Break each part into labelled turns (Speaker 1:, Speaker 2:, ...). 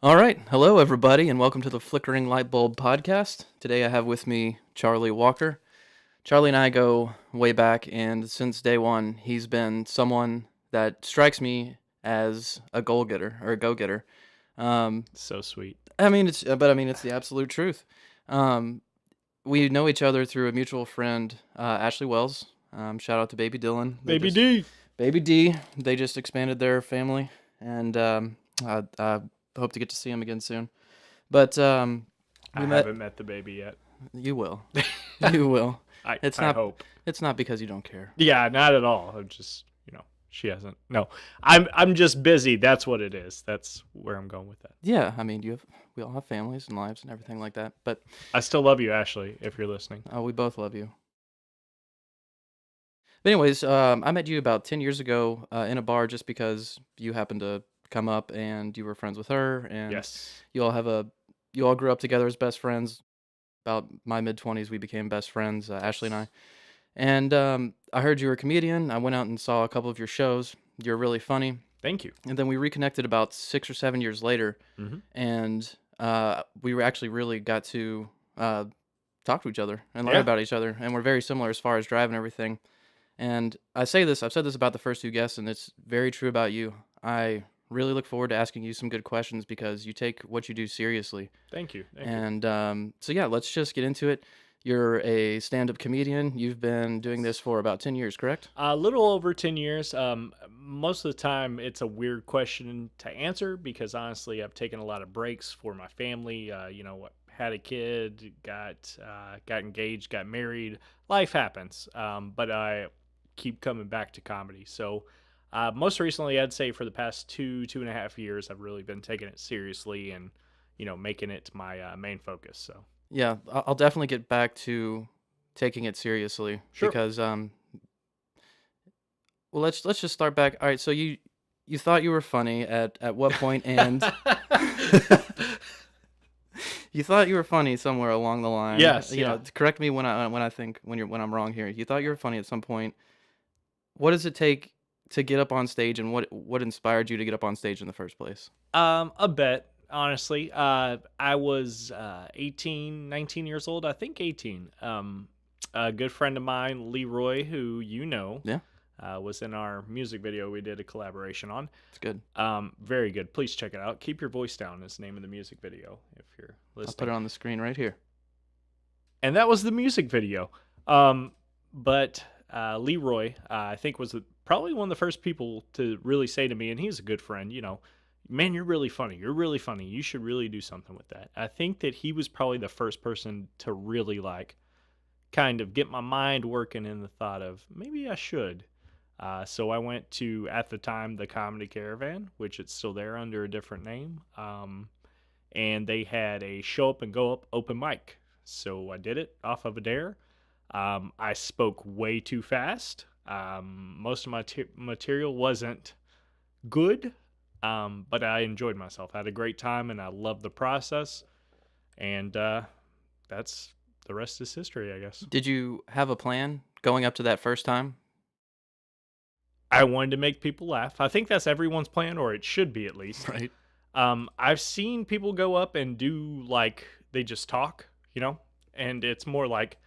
Speaker 1: All right. Hello, everybody, and welcome to the Flickering Light Bulb podcast. Today I have with me Charlie Walker. Charlie and I go way back, and since day one, he's been someone that strikes me as a goal getter or a go getter.
Speaker 2: So sweet.
Speaker 1: It's the absolute truth. Um, we know each other through a mutual friend, Ashley Wells. Shout out to Baby Dylan.
Speaker 2: Baby D.
Speaker 1: Baby D. They just expanded their family, and I hope to get to see him again soon. But
Speaker 2: I
Speaker 1: we met.
Speaker 2: haven't met the baby yet.
Speaker 1: You will. You will.
Speaker 2: I
Speaker 1: It's
Speaker 2: I
Speaker 1: not.
Speaker 2: hope.
Speaker 1: It's not because you don't care.
Speaker 2: Yeah, not at all. I'm just, she hasn't. No. I'm just busy. That's what it is. That's where I'm going with that.
Speaker 1: Yeah, I mean, we all have families and lives and everything like that. But
Speaker 2: I still love you, Ashley, if you're listening.
Speaker 1: we both love you. But anyways, I met you about 10 years ago in a bar just because you happened to come up and you were friends with her, and
Speaker 2: Yes.
Speaker 1: you all grew up together as best friends. About my mid-20s, we became best friends, Ashley and I. And I heard you were a comedian. I went out and saw a couple of your shows. You're really funny.
Speaker 2: Thank you.
Speaker 1: And then we reconnected about 6 or 7 years later,
Speaker 2: Mm-hmm.
Speaker 1: and we were actually really got to talk to each other and learn
Speaker 2: Yeah.
Speaker 1: about each other. And we're very similar as far as drive and everything. And I've said this about the first two guests, and it's very true about you. I really look forward to asking you some good questions because you take what you do seriously.
Speaker 2: Thank you. Thank you.
Speaker 1: And so, yeah, let's just get into it. You're a stand-up comedian. You've been doing this for about 10 years, correct?
Speaker 2: A little over 10 years. Most of the time, it's a weird question to answer because honestly, I've taken a lot of breaks for my family. Had a kid, got engaged, got married. Life happens. But I keep coming back to comedy. So, most recently, I'd say for the past 2.5 years, I've really been taking it seriously and making it my main focus. So,
Speaker 1: Yeah, I'll definitely get back to taking it seriously
Speaker 2: sure.
Speaker 1: because well, let's just start back. All right, so you thought you were funny at what point, and you thought you were funny somewhere along the line.
Speaker 2: Yes,
Speaker 1: You
Speaker 2: yeah.
Speaker 1: know, correct me when I'm wrong here. You thought you were funny at some point. What does it take to get up on stage, and what inspired you to get up on stage in the first place?
Speaker 2: A bit, honestly. I was 18, 19 years old, I think 18. A good friend of mine, Leroy, who
Speaker 1: Yeah,
Speaker 2: was in our music video we did a collaboration on.
Speaker 1: it's good.
Speaker 2: Very good. Please check it out. Keep Your Voice Down is the name of the music video if you're
Speaker 1: I'll put
Speaker 2: listening.
Speaker 1: it on the screen right here.
Speaker 2: And that was the music video. But Leroy, I think, was probably one of the first people to really say to me, and he's a good friend, man, you're really funny. You're really funny. You should really do something with that. I think that he was probably the first person to really kind of get my mind working in the thought of maybe I should. So I went to, at the time, the Comedy Caravan, which it's still there under a different name. And they had a show up and go up open mic. So I did it off of a dare. I spoke way too fast. Most of my material wasn't good, but I enjoyed myself. I had a great time, and I loved the process. And that's the rest is history, I guess.
Speaker 1: Did you have a plan going up to that first time?
Speaker 2: I wanted to make people laugh. I think that's everyone's plan, or it should be at least.
Speaker 1: Right.
Speaker 2: I've seen people go up and do they just talk, and it's more like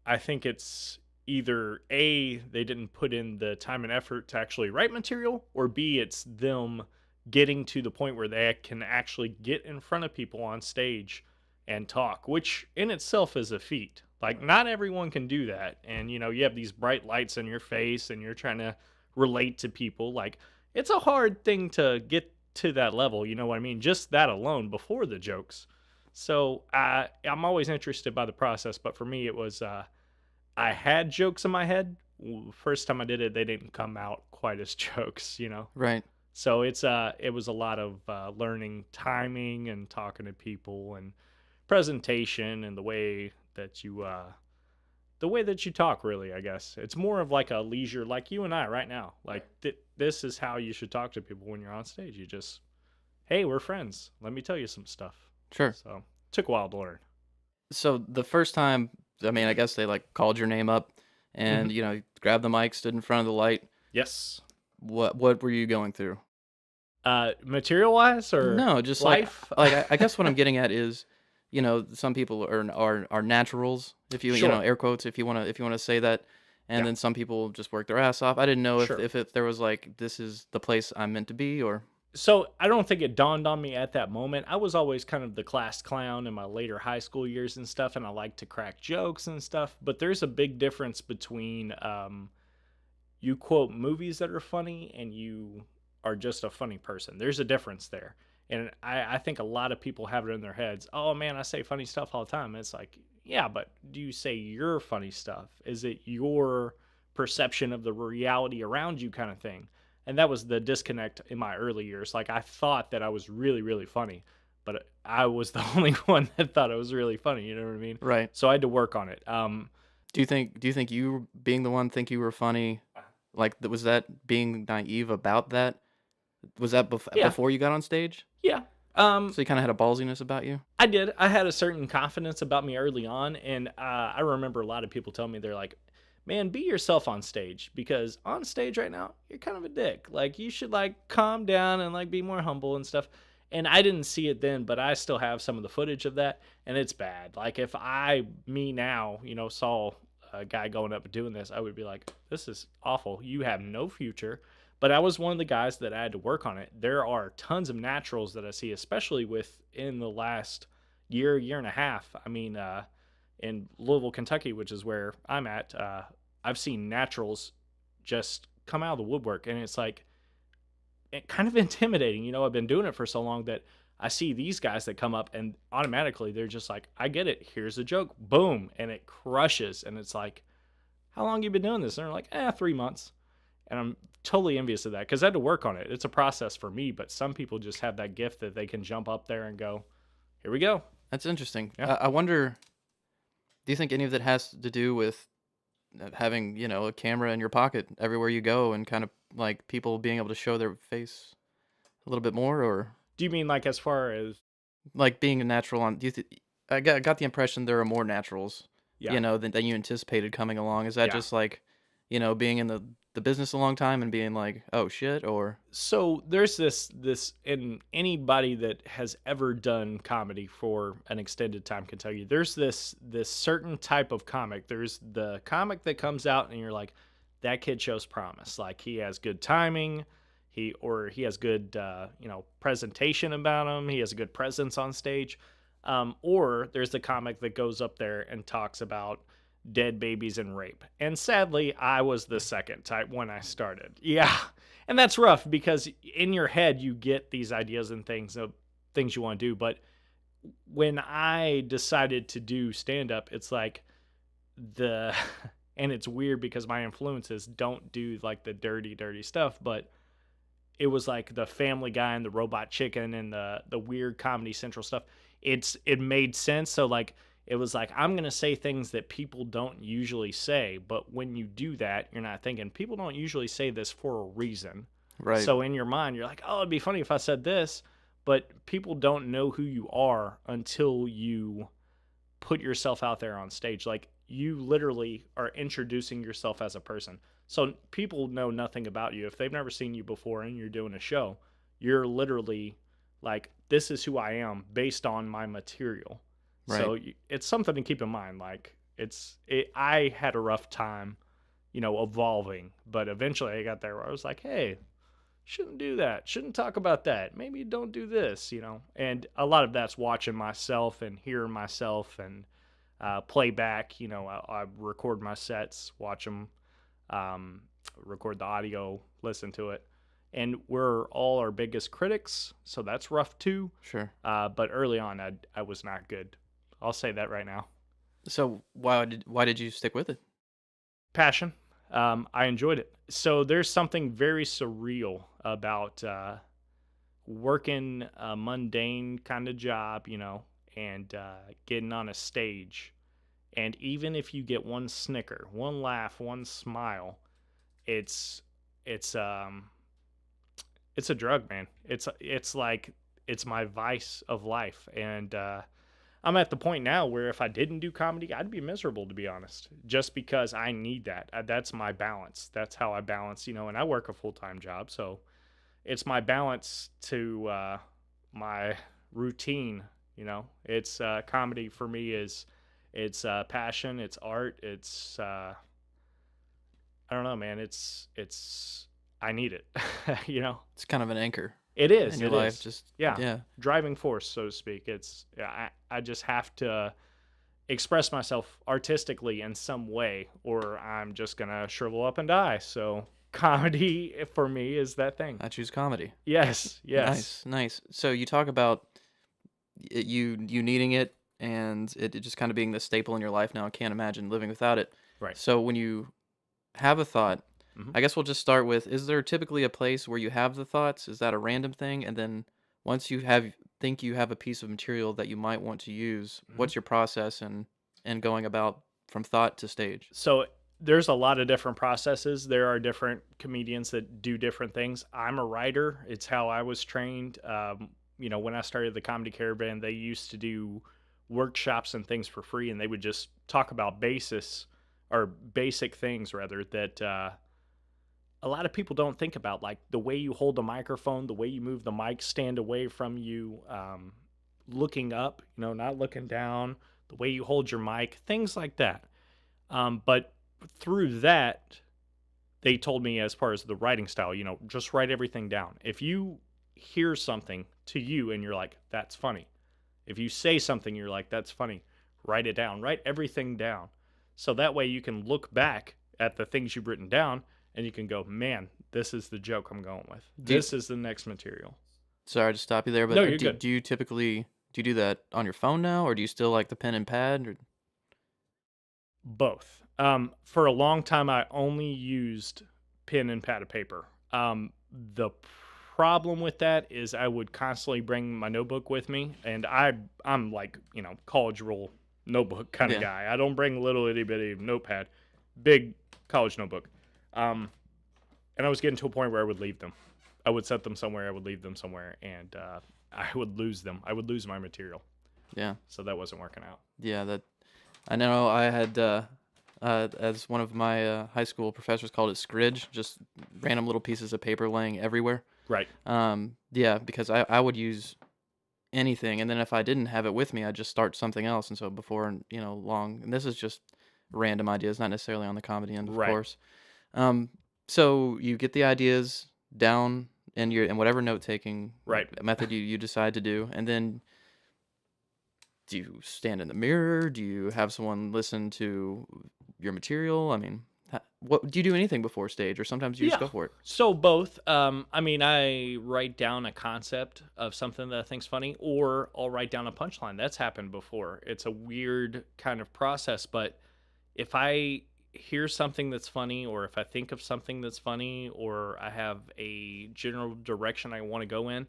Speaker 2: I think it's either A, they didn't put in the time and effort to actually write material, or B, it's them getting to the point where they can actually get in front of people on stage and talk, which in itself is a feat. Like, not everyone can do that. And, you have these bright lights in your face and you're trying to relate to people. Like, it's a hard thing to get to that level. You know what I mean? Just that alone before the jokes. So I'm always interested by the process. But for me, it was I had jokes in my head. First time I did it, they didn't come out quite as jokes.
Speaker 1: Right.
Speaker 2: So it was a lot of learning timing and talking to people and presentation and the way that you talk, really. I guess it's more of like a leisure, like you and I right now. Like this is how you should talk to people when you're on stage. You just, hey, we're friends, let me tell you some stuff.
Speaker 1: Sure.
Speaker 2: So took a while to learn.
Speaker 1: So the first time, I mean, I guess they called your name up and,
Speaker 2: Hmm.
Speaker 1: grabbed the mic, stood in front of the light.
Speaker 2: Yes.
Speaker 1: What were you going through?
Speaker 2: Material wise or
Speaker 1: No, just like
Speaker 2: life?
Speaker 1: I guess what I'm getting at is, some people are naturals, if
Speaker 2: Sure,
Speaker 1: air quotes, if you wanna say that, and
Speaker 2: yeah,
Speaker 1: then some people just work their ass off. I didn't know if
Speaker 2: sure.
Speaker 1: there was like, this is the place I'm meant to be, or
Speaker 2: So I don't think it dawned on me at that moment. I was always kind of the class clown in my later high school years and stuff, and I like to crack jokes and stuff. But there's a big difference between you quote movies that are funny and you are just a funny person. There's a difference there. And I think a lot of people have it in their heads. Oh man, I say funny stuff all the time. And it's like, yeah, but do you say your funny stuff? Is it your perception of the reality around you kind of thing? And that was the disconnect in my early years. Like I thought that I was really, really funny, but I was the only one that thought it was really funny. You know what I mean?
Speaker 1: right.
Speaker 2: So I had to work on it.
Speaker 1: Do you think you being the one think you were funny, like, was that being naive about that? Was that
Speaker 2: Yeah,
Speaker 1: before you got on stage?
Speaker 2: yeah.
Speaker 1: So you kinda had a ballsiness about you?
Speaker 2: I did. I had a certain confidence about me early on, and I remember a lot of people tell me they're like, "Man, be yourself on stage because on stage right now you're kind of a dick. Like you should like calm down and like be more humble and stuff." And I didn't see it then, but I still have some of the footage of that, and it's bad. Like if me now, saw a guy going up and doing this, I would be like, "This is awful. You have no future." But I was one of the guys that I had to work on it. There are tons of naturals that I see, especially within the last year and a half. I mean, in Louisville, Kentucky, which is where I'm at, I've seen naturals just come out of the woodwork, and it's like kind of intimidating. I've been doing it for so long that I see these guys that come up and automatically they're just like, I get it. Here's a joke. Boom. And it crushes. And it's like, how long you been doing this? And they're like, 3 months. And I'm totally envious of that because I had to work on it. It's a process for me, but some people just have that gift that they can jump up there and go, here we go.
Speaker 1: That's interesting.
Speaker 2: Yeah.
Speaker 1: I wonder, do you think any of that has to do with having, a camera in your pocket everywhere you go, and kind of like people being able to show their face a little bit more, or
Speaker 2: Do you mean like as far as,
Speaker 1: like being a natural on? Do you I got the impression there are more naturals,
Speaker 2: yeah,
Speaker 1: than you anticipated coming along. Is that
Speaker 2: yeah.
Speaker 1: just like, being in the business a long time and being like, oh shit, or
Speaker 2: So there's this, and anybody that has ever done comedy for an extended time can tell you there's this certain type of comic. There's the comic that comes out and you're like, that kid shows promise. Like he has good timing, he has good presentation about him. He has a good presence on stage. Or there's the comic that goes up there and talks about dead babies and rape. And sadly, I was the second type when I started. Yeah. And that's rough because in your head you get these ideas and things of things you want to do. But when I decided to do stand up, it's like the and it's weird because my influences don't do like the dirty stuff, but it was like the Family Guy and the Robot Chicken and the weird Comedy Central stuff. It made sense. So like it was like I'm gonna say things that people don't usually say, but when you do that, you're not thinking people don't usually say this for a reason.
Speaker 1: right,
Speaker 2: So in your mind, you're like, oh, it'd be funny if I said this, but people don't know who you are until you put yourself out there on stage. Like you literally are introducing yourself as a person. So people know nothing about you. If they've never seen you before and you're doing a show, you're literally like, this is who I am based on my material.
Speaker 1: right.
Speaker 2: So it's something to keep in mind. Like I had a rough time, evolving, but eventually I got there where I was like, hey, shouldn't do that. Shouldn't talk about that. Maybe don't do this. And a lot of that's watching myself and hearing myself and play back. I record my sets, watch them, um, record the audio, listen to it. And we're all our biggest critics, so that's rough too.
Speaker 1: Sure.
Speaker 2: But early on, I was not good. I'll say that right now.
Speaker 1: So why did you stick with it?
Speaker 2: Passion. I enjoyed it. So there's something very surreal about working a mundane kind of job, and getting on a stage. And even if you get one snicker, one laugh, one smile, it's it's um it's a drug, man. It's like it's my vice of life, and I'm at the point now where if I didn't do comedy, I'd be miserable, to be honest, just because I need that. That's my balance. That's how I balance, and I work a full time job, so it's my balance to my routine. It's comedy for me is it's passion, it's art, it's I don't know, man. It's I need it. you know,
Speaker 1: It's kind of an anchor
Speaker 2: it is.
Speaker 1: in your
Speaker 2: It
Speaker 1: life.
Speaker 2: is.
Speaker 1: Just
Speaker 2: Yeah,
Speaker 1: yeah,
Speaker 2: driving force, so to speak. It's yeah. I just have to express myself artistically in some way, or I'm just gonna shrivel up and die. So comedy for me is that thing.
Speaker 1: I choose comedy.
Speaker 2: Yes, yes,
Speaker 1: Nice, nice. So you talk about you needing it and it just kind of being the staple in your life now. I can't imagine living without it.
Speaker 2: right.
Speaker 1: So when you have a thought,
Speaker 2: hmm
Speaker 1: I guess we'll just start with, is there typically a place where you have the thoughts? Is that a random thing? And then once you think you have a piece of material that you might want to use,
Speaker 2: hmm
Speaker 1: what's your process and going about from thought to stage?
Speaker 2: So there's a lot of different processes. There are different comedians that do different things. I'm a writer. It's how I was trained. When I started the Comedy Caravan, they used to do workshops and things for free, and they would just talk about basic things rather that a lot of people don't think about, like the way you hold the microphone, the way you move the mic stand away from you, looking up, not looking down, the way you hold your mic, things like that. But through that, they told me as far as the writing style, just write everything down. If you hear something to you and you're like, that's funny. If you say something, you're like, that's funny, write it down, write everything down. So that way you can look back at the things you've written down and you can go, man, this is the joke I'm going with.
Speaker 1: Do you,
Speaker 2: This is the next material.
Speaker 1: sorry to stop you there, but
Speaker 2: No, you're good.
Speaker 1: do you typically do you do that on your phone now, or do you still like the pen and pad? Or
Speaker 2: Both. For a long time, I only used pen and pad of paper. The problem with that is I would constantly bring my notebook with me, and I'm like college rule notebook kind of
Speaker 1: yeah,
Speaker 2: guy. I don't bring little itty bitty notepad, big college notebook. Um, and I was getting to a point where I would leave them. I would set them somewhere. I would leave them somewhere, and I would lose them. I would lose my material.
Speaker 1: yeah,
Speaker 2: So that wasn't working out.
Speaker 1: yeah. That I know. I had as one of my high school professors called it scridge, just random little pieces of paper laying everywhere.
Speaker 2: Right.
Speaker 1: Yeah, because I would use anything, and then if I didn't have it with me, I'd just start something else. And so before long, and this is just random ideas, not necessarily on the comedy end, of
Speaker 2: Right.
Speaker 1: course. Um, so you get the ideas down in whatever note taking
Speaker 2: Right.
Speaker 1: method you decide to do, and then do you stand in the mirror? Do you have someone listen to your material? I mean, what do you do anything before stage, or sometimes you just
Speaker 2: Yeah.
Speaker 1: go for it?
Speaker 2: So both. I mean, I write down a concept of something that I think's funny, or I'll write down a punchline. That's happened before. It's a weird kind of process, but if I hear something that's funny, or if I think of something that's funny, or I have a general direction I want to go in,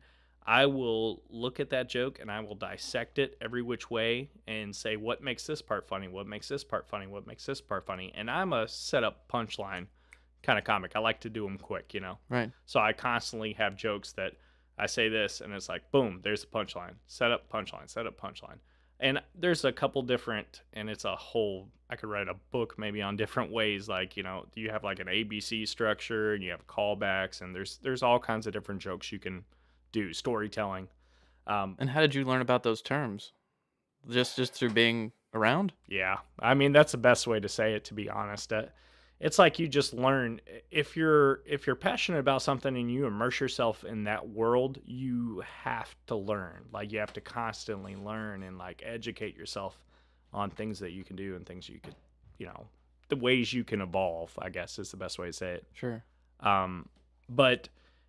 Speaker 2: I will look at that joke and I will dissect it every which way and say, what makes this part funny? What makes this part funny? What makes this part funny? And I'm a setup punchline kind of comic. I like to do them quick.
Speaker 1: Right.
Speaker 2: So I constantly have jokes that I say this and it's like, boom, there's the punchline. Set up punchline, set up punchline. And there's a couple different, and it's a whole, I could write a book maybe on different ways. Like, you have like an ABC structure and you have callbacks, and there's all kinds of different jokes you can do, storytelling.
Speaker 1: And how did you learn about those terms? Just through being around?
Speaker 2: Yeah, I mean that's the best way to say it. To be honest, it's like you just learn. If you're passionate about something and you immerse yourself in that world, you have to learn. Like you have to constantly learn and like educate yourself on things that you can do and things you could, the ways you can evolve. I guess is the best way to say it.
Speaker 1: Sure.
Speaker 2: But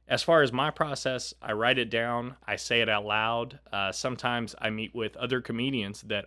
Speaker 2: as far as my process, I write it down. I say it out loud. Sometimes I meet with other comedians that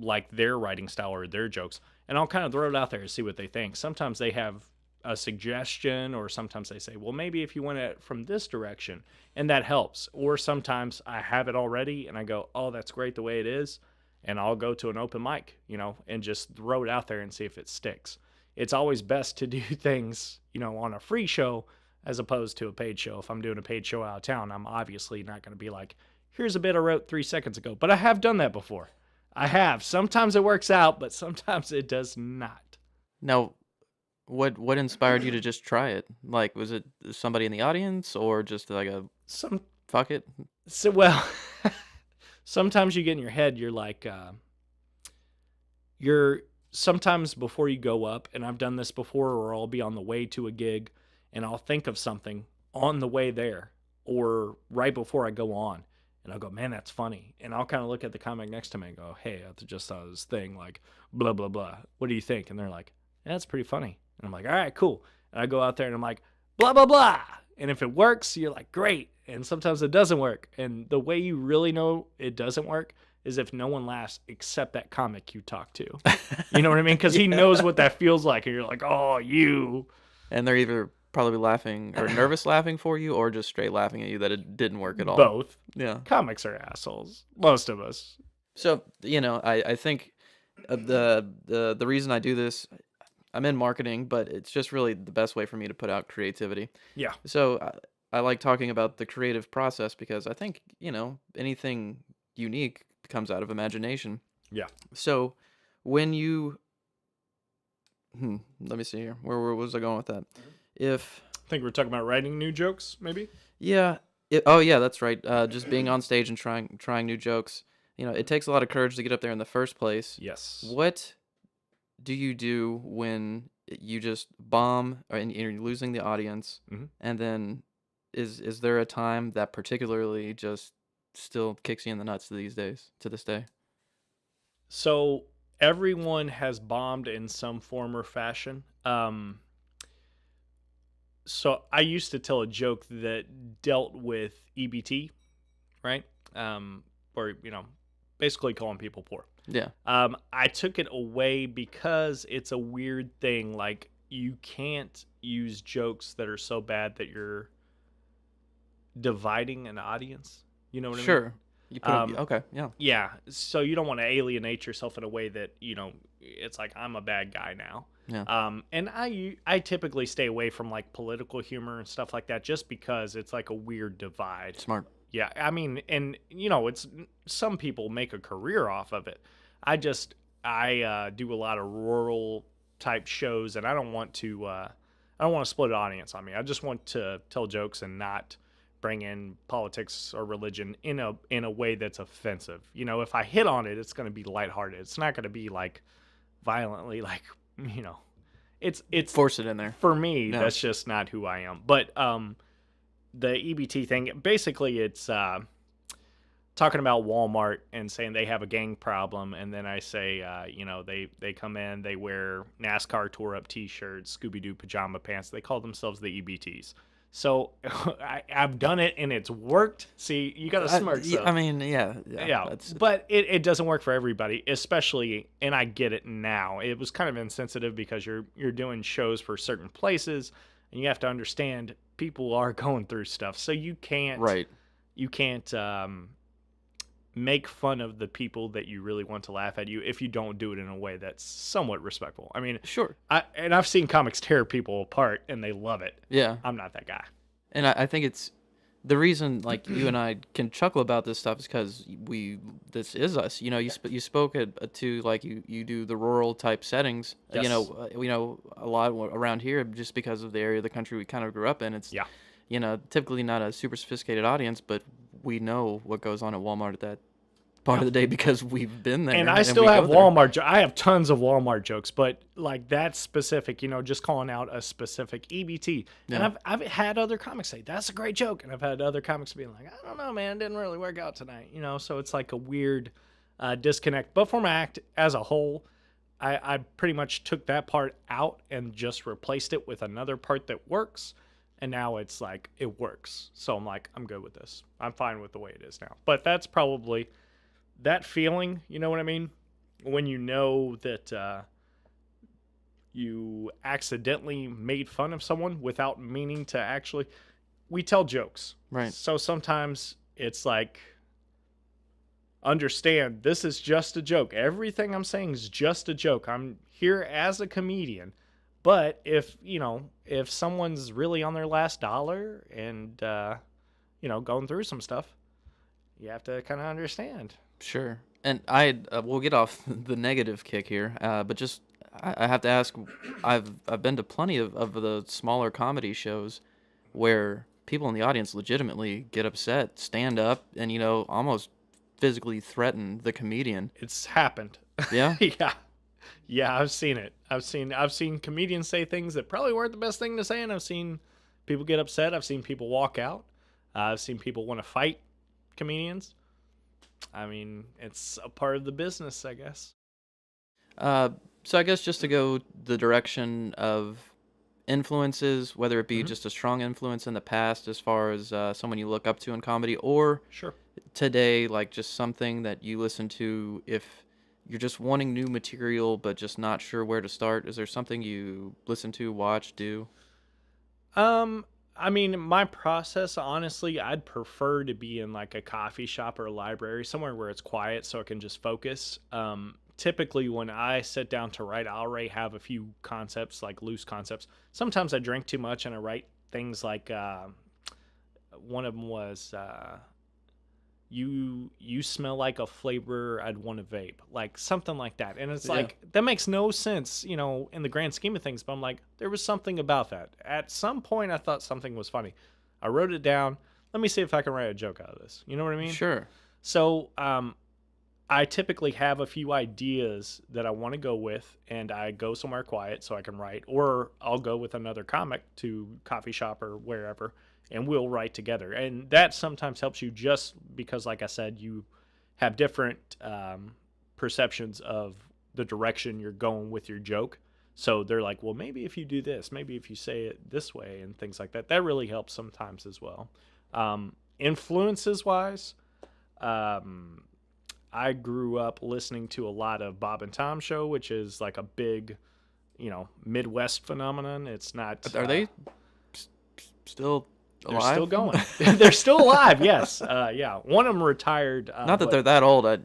Speaker 2: like their writing style or their jokes, and I'll kind of throw it out there to see what they think. Sometimes they have a suggestion, or sometimes they say, well, maybe if you went it from this direction, and that helps. Or sometimes I have it already, and I go, oh, that's great the way it is, and I'll go to an open mic, and just throw it out there and see if it sticks. It's always best to do things, on a free show as opposed to a paid show. If I'm doing a paid show out of town, I'm obviously not going to be like, here's a bit I wrote 3 seconds ago. But I have done that before. I have. Sometimes it works out, but sometimes it does not.
Speaker 1: Now, What inspired you to just try it? Like, was it somebody in the audience or just like a
Speaker 2: Some
Speaker 1: fuck it?
Speaker 2: so well, sometimes you get in your head, you're sometimes before you go up, and I've done this before, or I'll be on the way to a gig and I'll think of something on the way there or right before I go on. And I'll go, man, that's funny. And I'll kind of look at the comic next to me and go, hey, I just saw this thing, like, blah, blah, blah. What do you think? And they're like, yeah, that's pretty funny. And I'm like, all right, cool. And I go out there and I'm like, blah, blah, blah. And if it works, you're like, great. And sometimes it doesn't work. And the way you really know it doesn't work is if no one laughs except that comic you talk to. You know what I mean? Because he knows what that feels like. And you're like, oh, you.
Speaker 1: And they're either probably laughing or nervous laughing for you or just straight laughing at you that it didn't work at all.
Speaker 2: Both.
Speaker 1: Yeah.
Speaker 2: Comics are assholes. Most of us.
Speaker 1: So, I think the reason I do this, I'm in marketing, but it's just really the best way for me to put out creativity.
Speaker 2: Yeah.
Speaker 1: So I like talking about the creative process because I think, anything unique comes out of imagination.
Speaker 2: Yeah.
Speaker 1: So when you, let me see here. Where was I going with that? If,
Speaker 2: I think we're talking about writing new jokes, maybe?
Speaker 1: yeah, oh yeah, that's right. Just being on stage and trying new jokes. It takes a lot of courage to get up there in the first place.
Speaker 2: Yes.
Speaker 1: What do you do when you just bomb and you're losing the audience?
Speaker 2: Mhm.
Speaker 1: And then is there a time that particularly just still kicks you in the nuts these days, to this day?
Speaker 2: So everyone has bombed in some form or fashion. So I used to tell a joke that dealt with EBT, right? Or basically calling people poor.
Speaker 1: Yeah.
Speaker 2: I took it away because it's a weird thing. Like, you can't use jokes that are so bad that you're dividing an audience. You know what I mean?
Speaker 1: Sure. You put okay, yeah.
Speaker 2: Yeah. So you don't want to alienate yourself in a way that, it's like, I'm a bad guy now.
Speaker 1: Yeah.
Speaker 2: And I typically stay away from like political humor and stuff like that just because it's like a weird divide.
Speaker 1: Smart.
Speaker 2: Yeah, I mean, and it's some people make a career off of it. I do a lot of rural type shows, and I don't want to split an audience on me. I just want to tell jokes and not bring in politics or religion in a way that's offensive. If I hit on it, it's going to be lighthearted. It's not going to be like violently, like it's
Speaker 1: Force it in there.
Speaker 2: for me.
Speaker 1: No.
Speaker 2: That's just not who I am. But the EBT thing, basically it's talking about Walmart and saying they have a gang problem, and then I say they come in, they wear NASCAR tore up t-shirts, Scooby-Doo pajama pants, they call themselves the EBTs. So I've done it and it's worked. See, you got to smirk. So.
Speaker 1: I mean, yeah.
Speaker 2: But it doesn't work for everybody, especially, and I get it now. It was kind of insensitive because you're doing shows for certain places, and you have to understand people are going through stuff. So you can't make fun of the people that you really want to laugh at you if you don't do it in a way that's somewhat respectful. I mean,
Speaker 1: sure.
Speaker 2: I've seen comics tear people apart and they love it.
Speaker 1: Yeah.
Speaker 2: I'm not that guy.
Speaker 1: And I think it's the reason, like, you and I can chuckle about this stuff is because this is us. You spoke to like you do the rural type settings.
Speaker 2: Yes.
Speaker 1: A lot around here just because of the area of the country we kind of grew up in. It's typically not a super sophisticated audience, but we know what goes on at Walmart at that part of the day because we've been there.
Speaker 2: And I still have Walmart. I have tons of Walmart jokes, but like that specific, just calling out a specific EBT.
Speaker 1: Yeah.
Speaker 2: And I've had other comics say that's a great joke, and I've had other comics being like, I don't know, man, it didn't really work out tonight. So it's like a weird disconnect. But for my act as a whole, I pretty much took that part out and just replaced it with another part that works. And now it's like, it works. So I'm like, I'm good with this. I'm fine with the way it is now. But that's probably that feeling, you know what I mean? When you know that you accidentally made fun of someone without meaning to actually. We tell jokes.
Speaker 1: Right.
Speaker 2: So sometimes it's like, understand, this is just a joke. Everything I'm saying is just a joke. I'm here as a comedian. But if someone's really on their last dollar and, going through some stuff, you have to kind of understand.
Speaker 1: Sure. And we'll get off the negative kick here, but just I have to ask. I've been to plenty of the smaller comedy shows where people in the audience legitimately get upset, stand up, and almost physically threaten the comedian.
Speaker 2: It's happened.
Speaker 1: Yeah.
Speaker 2: Yeah. Yeah, I've seen it. I've seen comedians say things that probably weren't the best thing to say, and I've seen people get upset. I've seen people walk out. I've seen people want to fight comedians. I mean, it's a part of the business, I guess.
Speaker 1: Uh, so I guess just to go the direction of influences, whether it be
Speaker 2: Hmm.
Speaker 1: just a strong influence in the past as far as someone you look up to in comedy, or
Speaker 2: Sure.
Speaker 1: today, like just something that you listen to if you're just wanting new material but just not sure where to start. Is there something you listen to, watch, do?
Speaker 2: Um, I mean, my process, honestly, I'd prefer to be in like a coffee shop or a library, somewhere where it's quiet so I can just focus. Typically, when I sit down to write, I already have a few concepts, like loose concepts. Sometimes I drink too much and I write things like one of them was you smell like a flavor I'd want to vape, like something like that. And it's
Speaker 1: Yeah.
Speaker 2: like that makes no sense, in the grand scheme of things, but I'm like, there was something about that. At some point I thought something was funny. I wrote it down. Let me see if I can write a joke out of this. You know what I mean?
Speaker 1: Sure.
Speaker 2: So, I typically have a few ideas that I want to go with, and I go somewhere quiet so I can write, or I'll go with another comic to coffee shop or wherever, and we'll write together. And that sometimes helps you just because, like I said, you have different perceptions of the direction you're going with your joke. So they're like, well, maybe if you do this, maybe if you say it this way, and things like that. That really helps sometimes as well. Influences wise, um, I grew up listening to a lot of Bob and Tom show, which is like a big, Midwest phenomenon. It's not.
Speaker 1: Are they still
Speaker 2: They're
Speaker 1: alive?
Speaker 2: still going. They're still alive. Yes. Yeah. One of them retired.
Speaker 1: Not that
Speaker 2: But
Speaker 1: they're that old. I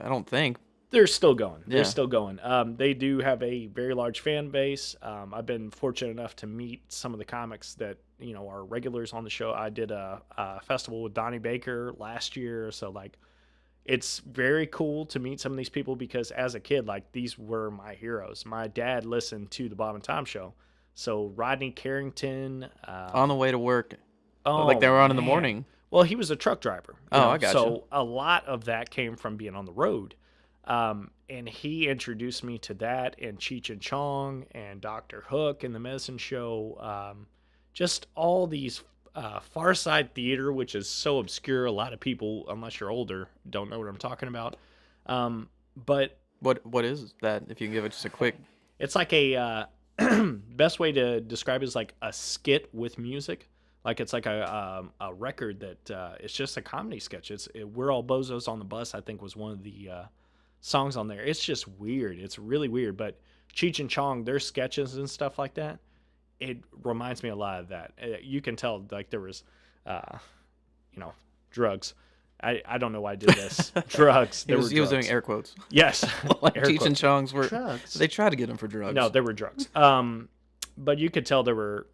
Speaker 1: don't think.
Speaker 2: they're still going. They're
Speaker 1: Yeah.
Speaker 2: still going. They do have a very large fan base. I've been fortunate enough to meet some of the comics that are regulars on the show. I did a festival with Donnie Baker last year, so like it's very cool to meet some of these people because as a kid, like these were my heroes. My dad listened to the Bob and Tom show, so Rodney Carrington.
Speaker 1: On the way to work, like
Speaker 2: Oh
Speaker 1: they were on in the
Speaker 2: man.
Speaker 1: morning.
Speaker 2: Well, he was a truck driver,
Speaker 1: Oh, I gotcha.
Speaker 2: so a lot of that came from being on the road. And he introduced me to that and Cheech and Chong and Dr. Hook and the Medicine Show. Just all these Far Side Theater, which is so obscure. A lot of people, unless you're older, don't know what I'm talking about. But
Speaker 1: What is that? If you can give it just a quick.
Speaker 2: it's like a best way to describe it is like a skit with music. Like it's like a record that it's just a comedy sketch. We're all bozos on the bus. I think was one of the songs on there. It's just weird. It's really weird. But Cheech and Chong, their sketches and stuff like that, it reminds me a lot of that. You can tell like there was, uh, drugs. I don't know why I did this. Drugs.
Speaker 1: He was doing
Speaker 2: drugs.
Speaker 1: air quotes.
Speaker 2: Yes.
Speaker 1: Like
Speaker 2: Air
Speaker 1: Cheech and
Speaker 2: quotes.
Speaker 1: Chong's were.
Speaker 2: Drugs.
Speaker 1: They tried to get him for drugs.
Speaker 2: No, there were drugs. But you could tell there were,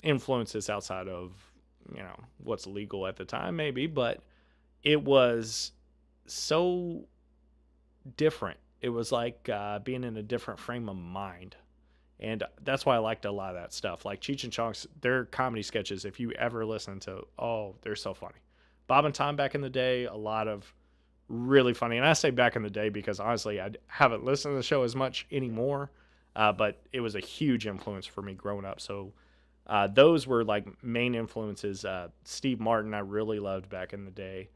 Speaker 2: influences outside of, what's legal at the time, maybe, but it was so different. It was like being in a different frame of mind. And that's why I liked a lot of that stuff. Like Cheech and Chong's, their comedy sketches, if you ever listen to, oh, they're so funny. Bob and Tom back in the day, a lot of really funny. And I say back in the day because honestly, I haven't listened to the show as much anymore. But it was a huge influence for me growing up. So those were like main influences. Steve Martin, I really loved back in the day.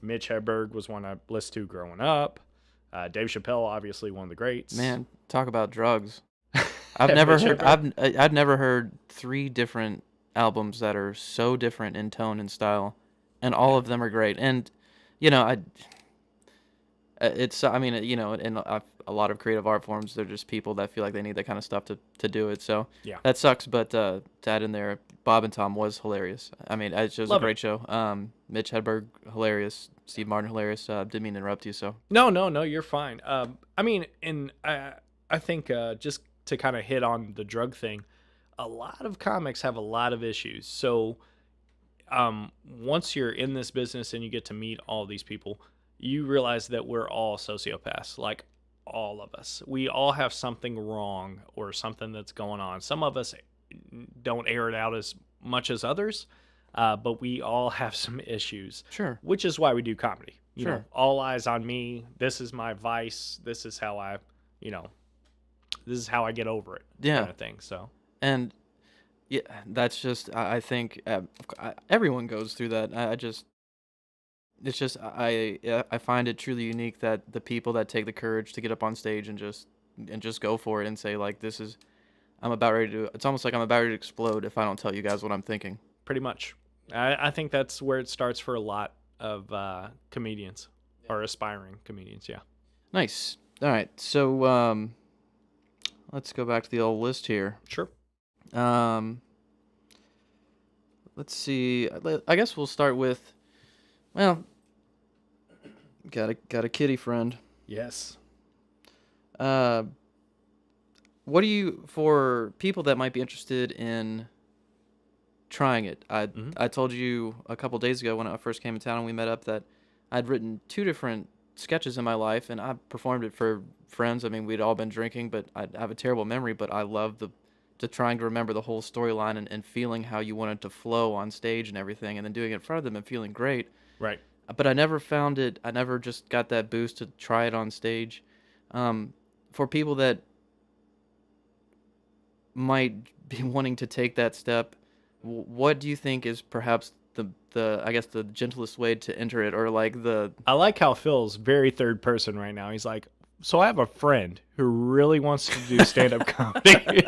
Speaker 2: Mitch Hedberg was one I listened to growing up. Dave Chappelle, obviously one of the greats.
Speaker 1: Man, talk about drugs. I've
Speaker 2: Mitch
Speaker 1: never heard.
Speaker 2: Hedberg.
Speaker 1: I've never heard 3 different albums that are so different in tone and style, and all of them are great. And I it's I mean in a lot of creative art forms, they're just people that feel like they need that kind of stuff to do it. So
Speaker 2: Yeah.
Speaker 1: that sucks. But to add in there, Bob and Tom was hilarious. I mean, it was a
Speaker 2: Love it.
Speaker 1: great show. Mitch Hedberg hilarious. Steve Martin hilarious. Didn't mean to interrupt you. So
Speaker 2: No, you're fine. I mean, and I think just to kind of hit on the drug thing, a lot of comics have a lot of issues. So once you're in this business and you get to meet all these people, you realize that we're all sociopaths. Like all of us. We all have something wrong or something that's going on. Some of us don't air it out as much as others, but we all have some issues,
Speaker 1: Sure.
Speaker 2: which is why we do comedy.
Speaker 1: Sure.
Speaker 2: All eyes on me. This is my vice. This is how you know, this is how I get over it, kind
Speaker 1: Yeah.
Speaker 2: of thing. So,
Speaker 1: And yeah, that's just I think everyone goes through that. It's just I find it truly unique that the people that take the courage to get up on stage and just go for it and say like this is I'm about ready to. It's almost like I'm about ready to explode if I don't tell you guys what I'm thinking.
Speaker 2: pretty much, I think that's where it starts for a lot of comedians or aspiring comedians. Yeah.
Speaker 1: Nice. All right. So let's go back to the old list here.
Speaker 2: Sure.
Speaker 1: Um, let's see. I guess we'll start with. Well, got a kitty friend.
Speaker 2: Yes.
Speaker 1: Uh, what do you for people that might be interested in trying it? I told you a couple days ago when I first came in town and we met up that I'd written two different sketches in my life and I performed it for friends. I mean, we'd all been drinking, but I have a terrible memory. But I love the trying to remember the whole storyline and feeling how you wanted to flow on stage and everything, and then doing it in front of them and feeling great.
Speaker 2: Right.
Speaker 1: But I never found it. I never just got that boost to try it on stage. For people that might be wanting to take that step, what do you think is perhaps the I guess the gentlest way to enter it, or like the
Speaker 2: I like how Phil's very third person right now. He's like, so I have a friend who really wants to do stand-up comedy.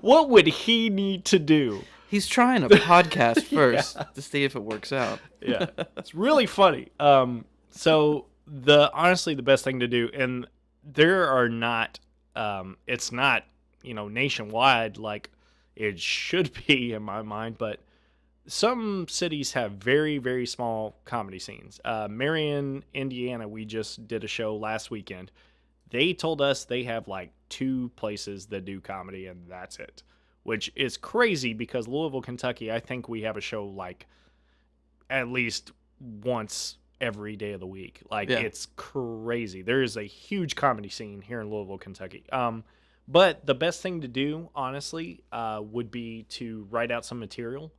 Speaker 2: What would he need to do?
Speaker 1: he's trying a podcast first to see if it works out.
Speaker 2: Yeah, it's really funny. So honestly the best thing to do, and there are not, it's not nationwide like it should be in my mind, but some cities have very, very small comedy scenes. Marion, Indiana, we just did a show last weekend. They told us they have like 2 places that do comedy, and that's it, which is crazy because Louisville, Kentucky, I think we have a show like at least once every day of the week. Like,
Speaker 1: Yeah.
Speaker 2: it's crazy. There is a huge comedy scene here in Louisville, Kentucky. But the best thing to do, honestly, would be to write out some material.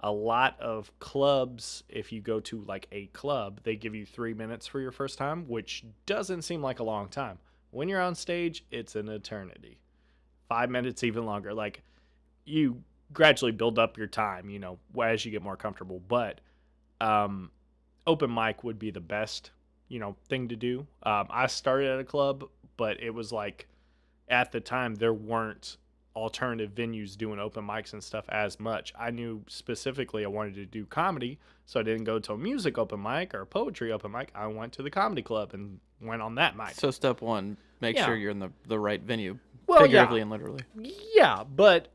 Speaker 2: A lot of clubs, if you go to like a club, they give you 3 minutes for your first time, which doesn't seem like a long time. When you're on stage, it's an eternity. 5 minutes, even longer. Like, you gradually build up your time, as you get more comfortable. But open mic would be the best, thing to do. I started at a club, but it was like at the time there weren't alternative venues doing open mics and stuff as much. I knew specifically I wanted to do comedy, so I didn't go to a music open mic or a poetry open mic. I went to the comedy club and went on that mic.
Speaker 1: So step one, make
Speaker 2: Yeah.
Speaker 1: sure you're in the right venue,
Speaker 2: Well,
Speaker 1: figuratively
Speaker 2: yeah.
Speaker 1: and literally.
Speaker 2: Yeah, but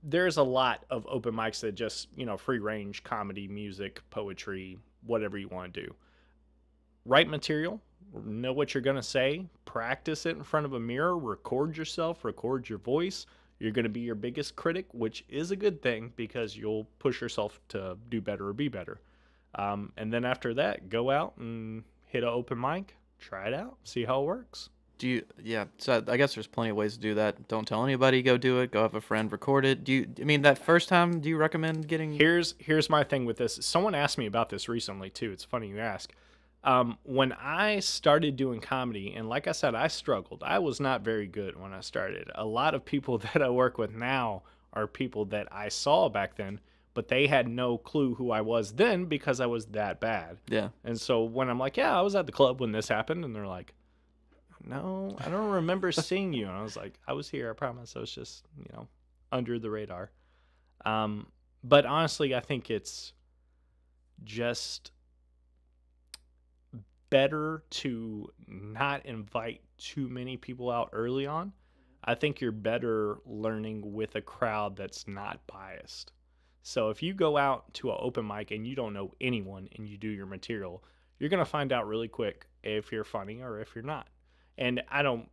Speaker 2: there's a lot of open mics that just, free range comedy, music, poetry, whatever you want to do. Write material, know what you're going to say, practice it in front of a mirror, record yourself, record your voice. You're going to be your biggest critic, which is a good thing because you'll push yourself to do better or be better. And then after that, go out and hit an open mic, try it out, see how it works.
Speaker 1: So I guess there's plenty of ways to do that. Don't tell anybody, go do it, go have a friend record it. I mean, that first time, do you recommend getting...
Speaker 2: Here's my thing with this. Someone asked me about this recently too. It's funny you ask. When I started doing comedy, and like I said, I struggled. I was not very good when I started. A lot of people that I work with now are people that I saw back then, but they had no clue who I was then because I was that bad.
Speaker 1: Yeah.
Speaker 2: And so when I'm like, yeah, I was at the club when this happened, and they're like, no, I don't remember seeing you. And I was like, I was here, I promise. I was just, under the radar. But honestly, I think it's just better to not invite too many people out early on. I think you're better learning with a crowd that's not biased. So if you go out to an open mic and you don't know anyone and you do your material, you're going to find out really quick if you're funny or if you're not. And I don't,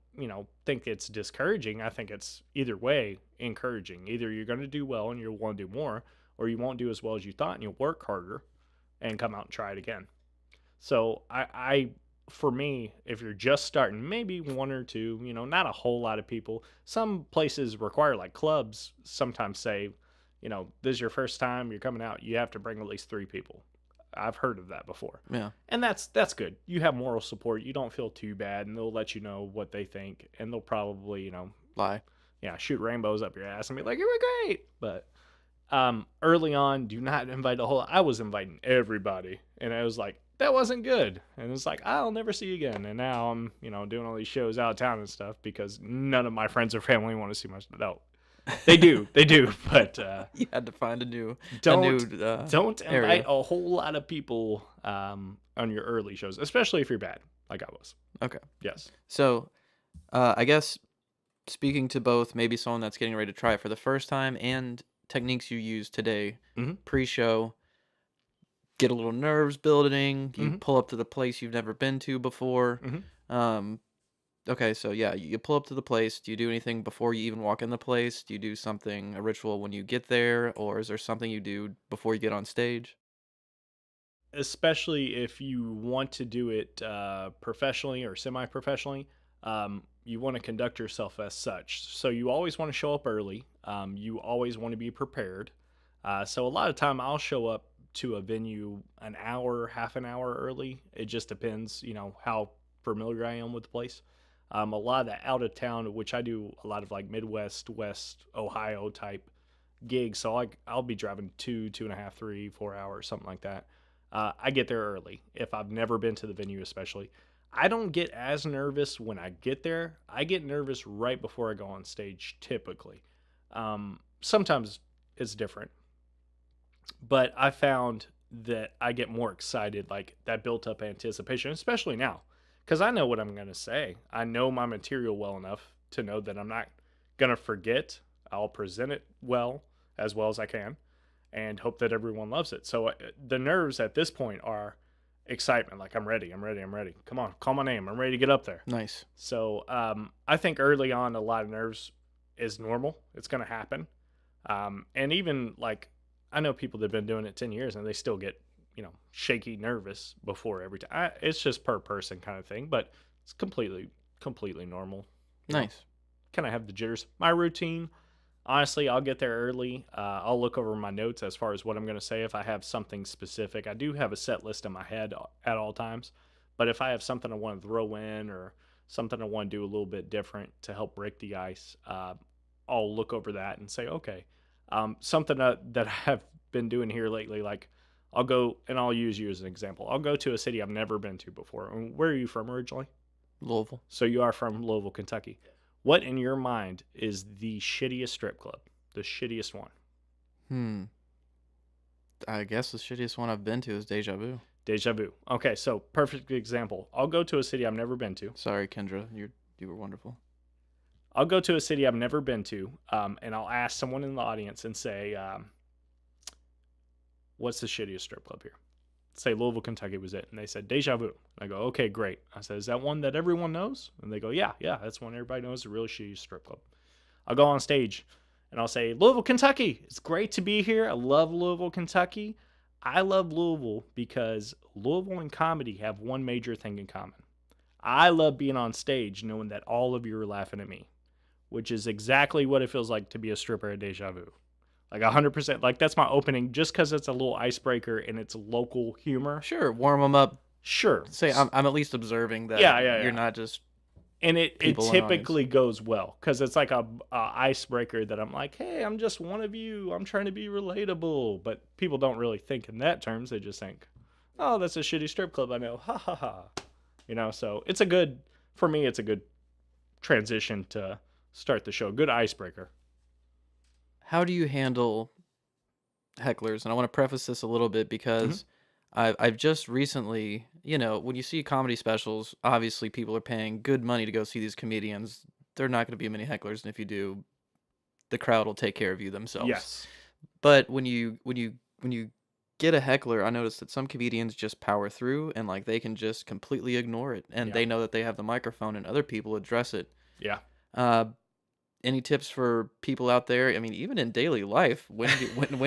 Speaker 2: think it's discouraging. I think it's either way encouraging. Either you're going to do well and you'll want to do more, or you won't do as well as you thought and you'll work harder and come out and try it again. So I for me, if you're just starting, maybe one or two, not a whole lot of people. Some places require, like clubs, sometimes say, this is your first time, you're coming out, you have to bring at least 3 people. I've heard of that before.
Speaker 1: Yeah.
Speaker 2: And that's good. You have moral support. You don't feel too bad, and they'll let you know what they think, and they'll probably,
Speaker 1: Lie.
Speaker 2: yeah, shoot rainbows up your ass and be like, "You were great." But early on, do not invite the whole. I was inviting everybody, and I was like, that wasn't good. And it's like, I'll never see you again. And now I'm, doing all these shows out of town and stuff because none of my friends or family want to see my. No, they do, but
Speaker 1: You had to find a new
Speaker 2: don't invite
Speaker 1: area.
Speaker 2: a whole lot of people on your early shows, especially if you're bad, like I was.
Speaker 1: Okay.
Speaker 2: Yes.
Speaker 1: So, I guess speaking to both, maybe someone that's getting ready to try it for the first time and techniques you use today,
Speaker 2: Mhm.
Speaker 1: pre-show, get a little nerves building, you
Speaker 2: Mhm.
Speaker 1: pull up to the place you've never been to before.
Speaker 2: Mhm.
Speaker 1: Um, okay, so yeah, you pull up to the place. Do you do anything before you even walk in the place? Do you do something, a ritual when you get there, or is there something you do before you get on stage?
Speaker 2: Especially if you want to do it professionally or semi-professionally, you want to conduct yourself as such. So you always want to show up early. You always want to be prepared. So a lot of time I'll show up to a venue an hour, half an hour early. It just depends, how familiar I am with the place. A lot of the out of town, which I do a lot of like Midwest, West Ohio type gigs. So I'll be driving 2.5, 3, 4 hours, something like that. I get there early if I've never been to the venue, especially. I don't get as nervous when I get there. I get nervous right before I go on stage, typically. Sometimes it's different, but I found that I get more excited, like that built up anticipation, especially now, because I know what I'm going to say. I know my material well enough to know that I'm not going to forget. I'll present it well as I can, and hope that everyone loves it. So the nerves at this point are excitement, like I'm ready, I'm ready, I'm ready. Come on, call my name. I'm ready to get up there.
Speaker 1: Nice.
Speaker 2: So I think early on, a lot of nerves is normal. It's going to happen. And even like, I know people that have been doing it 10 years and they still get, shaky, nervous before every time. It's just per person kind of thing, but it's completely normal.
Speaker 1: Nice.
Speaker 2: Kind of have the jitters. My routine, honestly, I'll get there early. I'll look over my notes as far as what I'm going to say. If I have something specific, I do have a set list in my head at all times. But if I have something I want to throw in or something I want to do a little bit different to help break the ice, I'll look over that and say, okay, something that I have been doing here lately, like I'll go and I'll use you as an example. I'll go to a city I've never been to before. Where are you from originally?
Speaker 1: Louisville.
Speaker 2: So you are from Louisville, Kentucky. What in your mind is the shittiest strip club? The shittiest one?
Speaker 1: Hmm. I guess the shittiest one I've been to is Deja Vu.
Speaker 2: Deja Vu. Okay, so perfect example. I'll go to a city I've never been to.
Speaker 1: Sorry, Kendra. You were wonderful.
Speaker 2: I'll go to a city I've never been to, and I'll ask someone in the audience and say, what's the shittiest strip club here? Say Louisville, Kentucky was it. And they said, Deja Vu. I go, okay, great. I said, is that one that everyone knows? And they go, yeah, that's one everybody knows, a really shitty strip club. I'll go on stage and I'll say, Louisville, Kentucky. It's great to be here. I love Louisville, Kentucky. I love Louisville because Louisville and comedy have one major thing in common. I love being on stage knowing that all of you are laughing at me, which is exactly what it feels like to be a stripper at Deja Vu. Like 100%. Like that's my opening just because it's a little icebreaker and it's local humor.
Speaker 1: Sure, warm them up.
Speaker 2: Sure.
Speaker 1: Say I'm at least observing that you're not just.
Speaker 2: And it
Speaker 1: people in
Speaker 2: typically goes well because it's like a icebreaker that I'm like, hey, I'm just one of you. I'm trying to be relatable. But people don't really think in that terms. They just think, oh, that's a shitty strip club I know. Ha ha ha. So it's for me, it's a good transition to start the show. Good icebreaker.
Speaker 1: How do you handle hecklers? And I want to preface this a little bit because I've just recently, when you see comedy specials, obviously people are paying good money to go see these comedians. There are not going to be many hecklers, and if you do, the crowd will take care of you themselves.
Speaker 2: Yes.
Speaker 1: But when you get a heckler, I noticed that some comedians just power through and like they can just completely ignore it, and they know that they have the microphone, and other people address it.
Speaker 2: Yeah.
Speaker 1: Any tips for people out there? I mean, even in daily life, when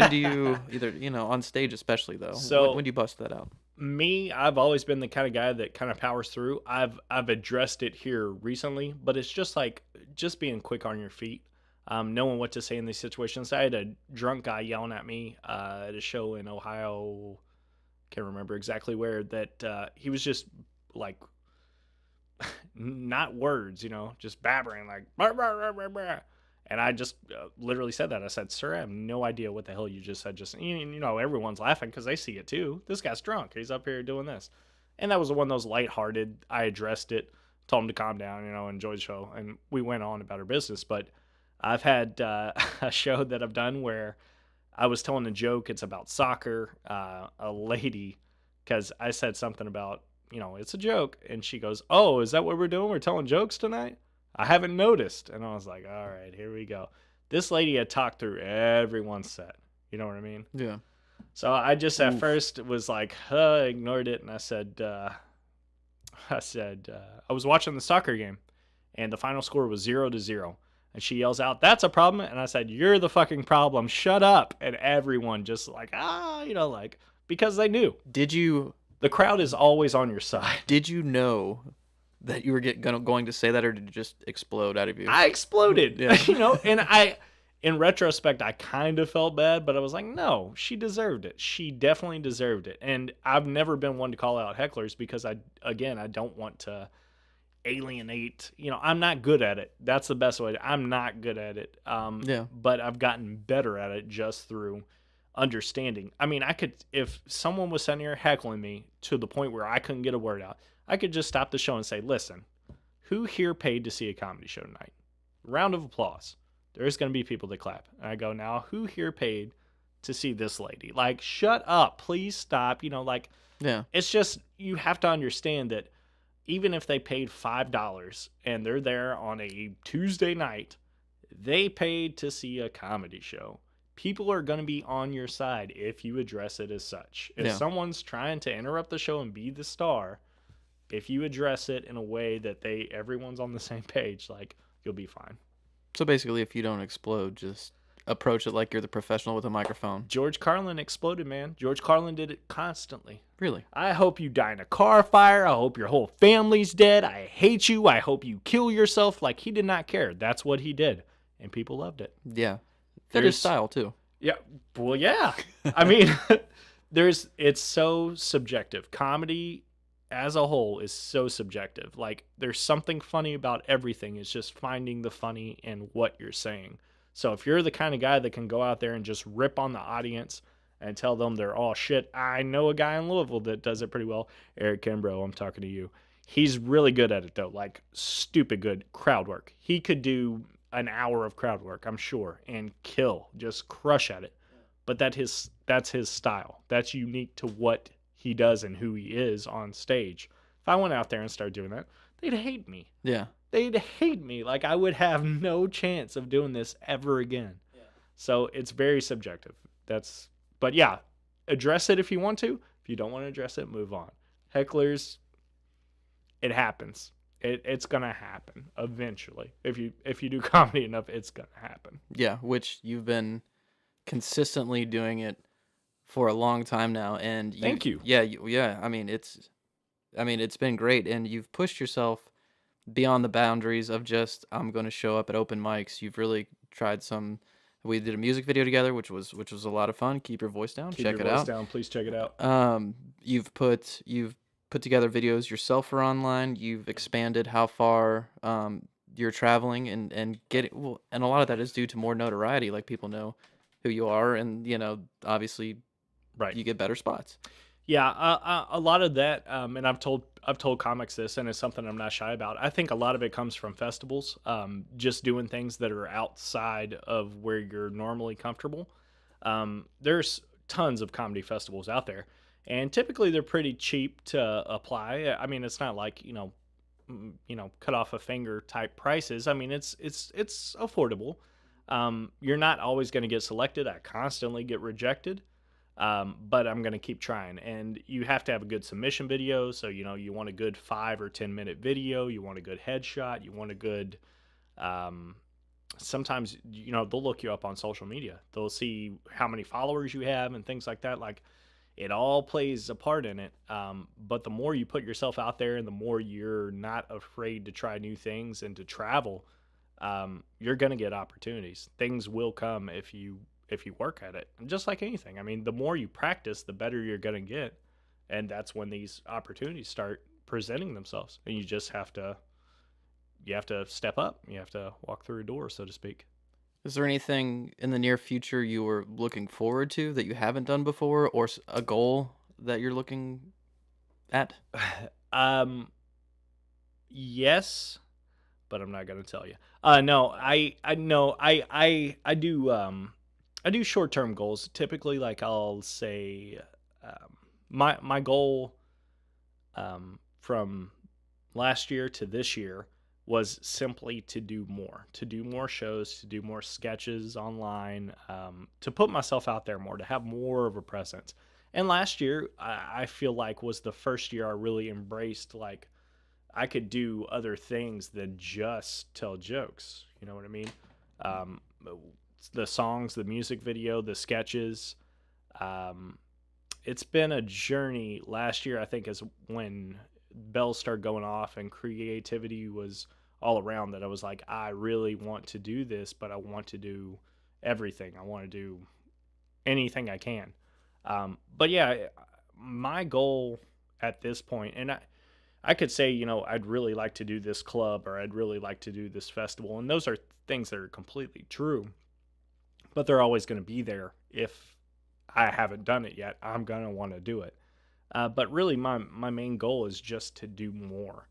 Speaker 1: do you either on stage especially though?
Speaker 2: So
Speaker 1: when do you bust that out?
Speaker 2: Me, I've always been the kind of guy that kind of powers through. I've addressed it here recently, but it's just like just being quick on your feet, knowing what to say in these situations. I had a drunk guy yelling at me at a show in Ohio. Can't remember exactly where. That he was just like not words, just babbering like. "Brr, brr, brr, brr, brr." And I just literally said that. I said, "Sir, I have no idea what the hell you just said." Just everyone's laughing because they see it too. This guy's drunk. He's up here doing this, and that was one of those lighthearted. I addressed it, told him to calm down, enjoy the show, and we went on about our business. But I've had a show that I've done where I was telling a joke. It's about soccer. A lady, because I said something about it's a joke, and she goes, "Oh, is that what we're doing? We're telling jokes tonight? I haven't noticed." And I was like, all right, here we go. This lady had talked through everyone's set. You know what I mean?
Speaker 1: Yeah.
Speaker 2: So I just at
Speaker 1: Oof.
Speaker 2: first was like, ignored it. And I said, I was watching the soccer game and the final score was 0-0. And she yells out, "That's a problem." And I said, "You're the fucking problem. Shut up." And everyone just like, because they knew.
Speaker 1: Did you
Speaker 2: The crowd is always on your side.
Speaker 1: did you know that you were going to say that, or did it just explode out of you?
Speaker 2: I exploded,
Speaker 1: Yeah.
Speaker 2: and in retrospect, I kind of felt bad, but I was like, no, she deserved it. She definitely deserved it. And I've never been one to call out hecklers because I don't want to alienate, I'm not good at it. That's the best way. I'm not good at it.
Speaker 1: Yeah.
Speaker 2: But I've gotten better at it just through understanding. I mean, if someone was sitting here heckling me to the point where I couldn't get a word out, I could just stop the show and say, "Listen, who here paid to see a comedy show tonight? Round of applause." There's going to be people that clap. And I go, "Now, who here paid to see this lady? Like, shut up. Please stop."
Speaker 1: Yeah.
Speaker 2: It's just, you have to understand that even if they paid $5 and they're there on a Tuesday night, they paid to see a comedy show. People are going to be on your side if you address it as such. If someone's trying to interrupt the show and be the star, if you address it in a way that everyone's on the same page, you'll be fine.
Speaker 1: So basically, if you don't explode, just approach it like you're the professional with a microphone.
Speaker 2: George Carlin exploded, man. George Carlin did it constantly.
Speaker 1: Really?
Speaker 2: "I hope you die in a car fire. I hope your whole family's dead. I hate you. I hope you kill yourself." Like, he did not care. That's what he did. And people loved it.
Speaker 1: Yeah. Fit his style, too.
Speaker 2: Yeah. Well, yeah. I mean, it's so subjective. Comedy as a whole is so subjective. Like, there's something funny about everything. It's just finding the funny in what you're saying. So if you're the kind of guy that can go out there and just rip on the audience and tell them they're all shit, I know a guy in Louisville that does it pretty well. Eric Kimbrough, I'm talking to you. He's really good at it, though. Like, stupid good crowd work. He could do an hour of crowd work, I'm sure, and just crush at it. But that's his style. That's unique to what he does and who he is on stage. If I went out there and started doing that, they'd hate me.
Speaker 1: Yeah.
Speaker 2: They'd hate me. Like, I would have no chance of doing this ever again. Yeah. So it's very subjective. But yeah, address it if you want to. If you don't want to address it, move on. Hecklers, it happens. It's gonna happen eventually. If you do comedy enough, it's gonna happen.
Speaker 1: Yeah, which you've been consistently doing it for a long time now, and
Speaker 2: Thank you.
Speaker 1: Yeah, yeah. I mean, it's been great, and you've pushed yourself beyond the boundaries of just I'm going to show up at open mics. You've really tried some. We did a music video together, which was a lot of fun. Keep your voice down. Check it out.
Speaker 2: Please check it out.
Speaker 1: You've put together videos yourself for online. You've expanded how far you're traveling and getting, and a lot of that is due to more notoriety. Like, people know who you are, and obviously,
Speaker 2: right,
Speaker 1: you get better spots.
Speaker 2: Yeah, a lot of that, and I've told comics this, and it's something I'm not shy about. I think a lot of it comes from festivals, just doing things that are outside of where you're normally comfortable. There's tons of comedy festivals out there, and typically they're pretty cheap to apply. I mean, it's not like cut off a finger type prices. I mean, it's affordable. You're not always going to get selected. I constantly get rejected. But I'm going to keep trying, and you have to have a good submission video. So, you want a good 5 or 10 minute video. You want a good headshot. You want a good, sometimes, they'll look you up on social media. They'll see how many followers you have and things like that. Like, it all plays a part in it. But the more you put yourself out there and the more you're not afraid to try new things and to travel, you're going to get opportunities. Things will come if you work at it. And just like anything, I mean, the more you practice, the better you're going to get. And that's when these opportunities start presenting themselves. And you have to step up. You have to walk through a door, so to speak.
Speaker 1: Is there anything in the near future you were looking forward to that you haven't done before, or a goal that you're looking at?
Speaker 2: um, yes, but I'm not gonna tell you. No, I no, I do short term goals. Typically, like I'll say, my goal from last year to this year was simply to do more shows, to do more sketches online, to put myself out there more, to have more of a presence. And last year, I feel like was the first year I really embraced like I could do other things than just tell jokes. You know what I mean? Um, the songs, the music video, the sketches. Um, it's been a journey. Last year, I think, is when bells started going off and creativity was all around. That I was like, I really want to do this, but I want to do everything. I want to do anything I can. But yeah, my goal at this point, and I could say, you know, I'd really like to do this club or I'd really like to do this festival. And those are things that are completely true, but they're always going to be there. If I haven't done it yet, I'm going to want to do it. But really, my main goal is just to do more.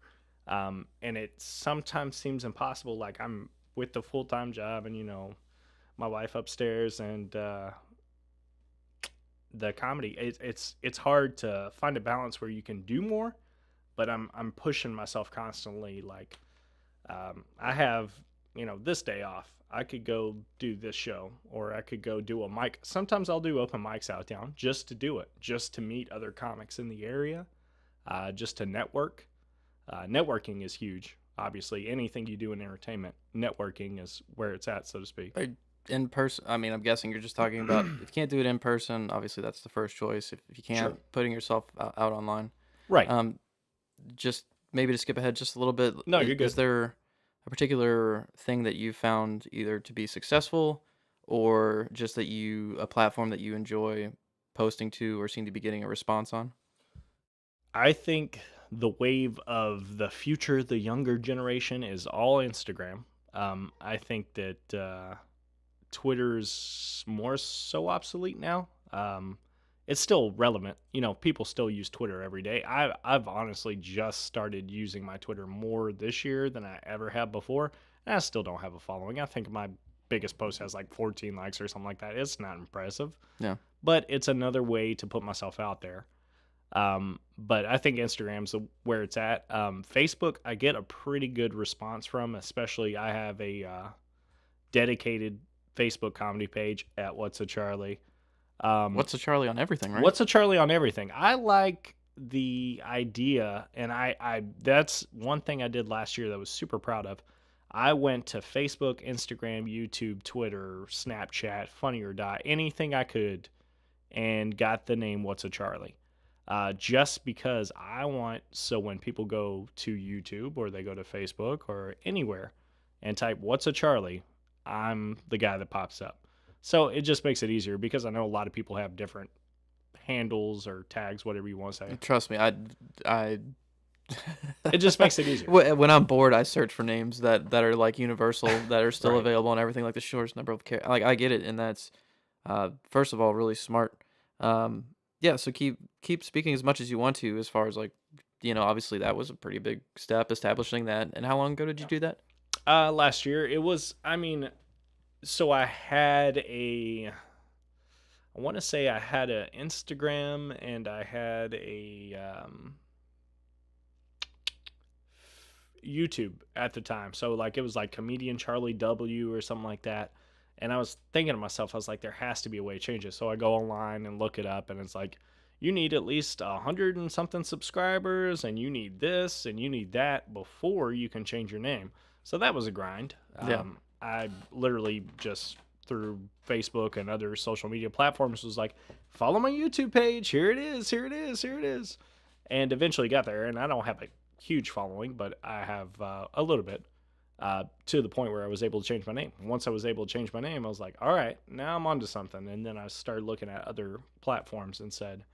Speaker 2: And it sometimes seems impossible. Like I'm with the full time job and, you know, my wife upstairs and the comedy. It's hard to find a balance where you can do more, but I'm pushing myself constantly. Like I have, you know, this day off. I could go do this show, or I could go do a mic. Sometimes I'll do open mics out town just to do it, just to meet other comics in the area, just to network. Networking is huge. Obviously, anything you do in entertainment, networking is where it's at, so to speak.
Speaker 1: In person, I mean, I'm guessing you're just talking about if you can't do it in person, obviously that's the first choice. If you
Speaker 2: Sure.
Speaker 1: can't, putting yourself out online.
Speaker 2: Right.
Speaker 1: Um, just maybe to skip ahead just a little bit,
Speaker 2: No, you're
Speaker 1: is
Speaker 2: good.
Speaker 1: there a particular thing that you found either to be successful or just that a platform that you enjoy posting to or seem to be getting a response on?
Speaker 2: I think the wave of the future, the younger generation, is all Instagram. I think that Twitter's more so obsolete now. It's still relevant. You know, people still use Twitter every day. I've honestly just started using my Twitter more this year than I ever have before. And I still don't have a following. I think my biggest post has like 14 likes or something like that. It's not impressive,
Speaker 1: Yeah.
Speaker 2: but it's another way to put myself out there. But I think Instagram's where it's at. Facebook, I get a pretty good response from, especially I have a dedicated Facebook comedy page at What's a Charlie.
Speaker 1: What's a Charlie on everything, right?
Speaker 2: What's a Charlie on everything? I like the idea, and I that's one thing I did last year that I was super proud of. I went to Facebook, Instagram, YouTube, Twitter, Snapchat, Funny or Die, anything I could, and got the name What's a Charlie. Just because I want, so when people go to YouTube or they go to Facebook or anywhere and type What's a Charlie, I'm the guy that pops up. So it just makes it easier because I know a lot of people have different handles or tags, whatever you want to say.
Speaker 1: Trust me, I
Speaker 2: It just makes it easier.
Speaker 1: when I'm bored, I search for names that are like universal, that are still
Speaker 2: Right.
Speaker 1: available and everything, like the shortest number of like I get it, and that's first of all really smart. Um, yeah, so keep speaking as much as you want to, as far as like, obviously that was a pretty big step establishing that. And how long ago did you do that?
Speaker 2: Last year it was, I mean, so I had I want to say I had an Instagram and I had a YouTube at the time. So like it was like comedian Charlie W or something like that. And I was thinking to myself, I was like, there has to be a way to change it. So I go online and look it up, and it's like, you need at least 100 and something subscribers, and you need this and you need that before you can change your name. So that was a grind.
Speaker 1: Yeah.
Speaker 2: I literally just through Facebook and other social media platforms was like, follow my YouTube page. Here it is. Here it is. Here it is. And eventually got there. And I don't have a huge following, but I have a little bit to the point where I was able to change my name. Once I was able to change my name, I was like, all right, now I'm onto something. And then I started looking at other platforms and said,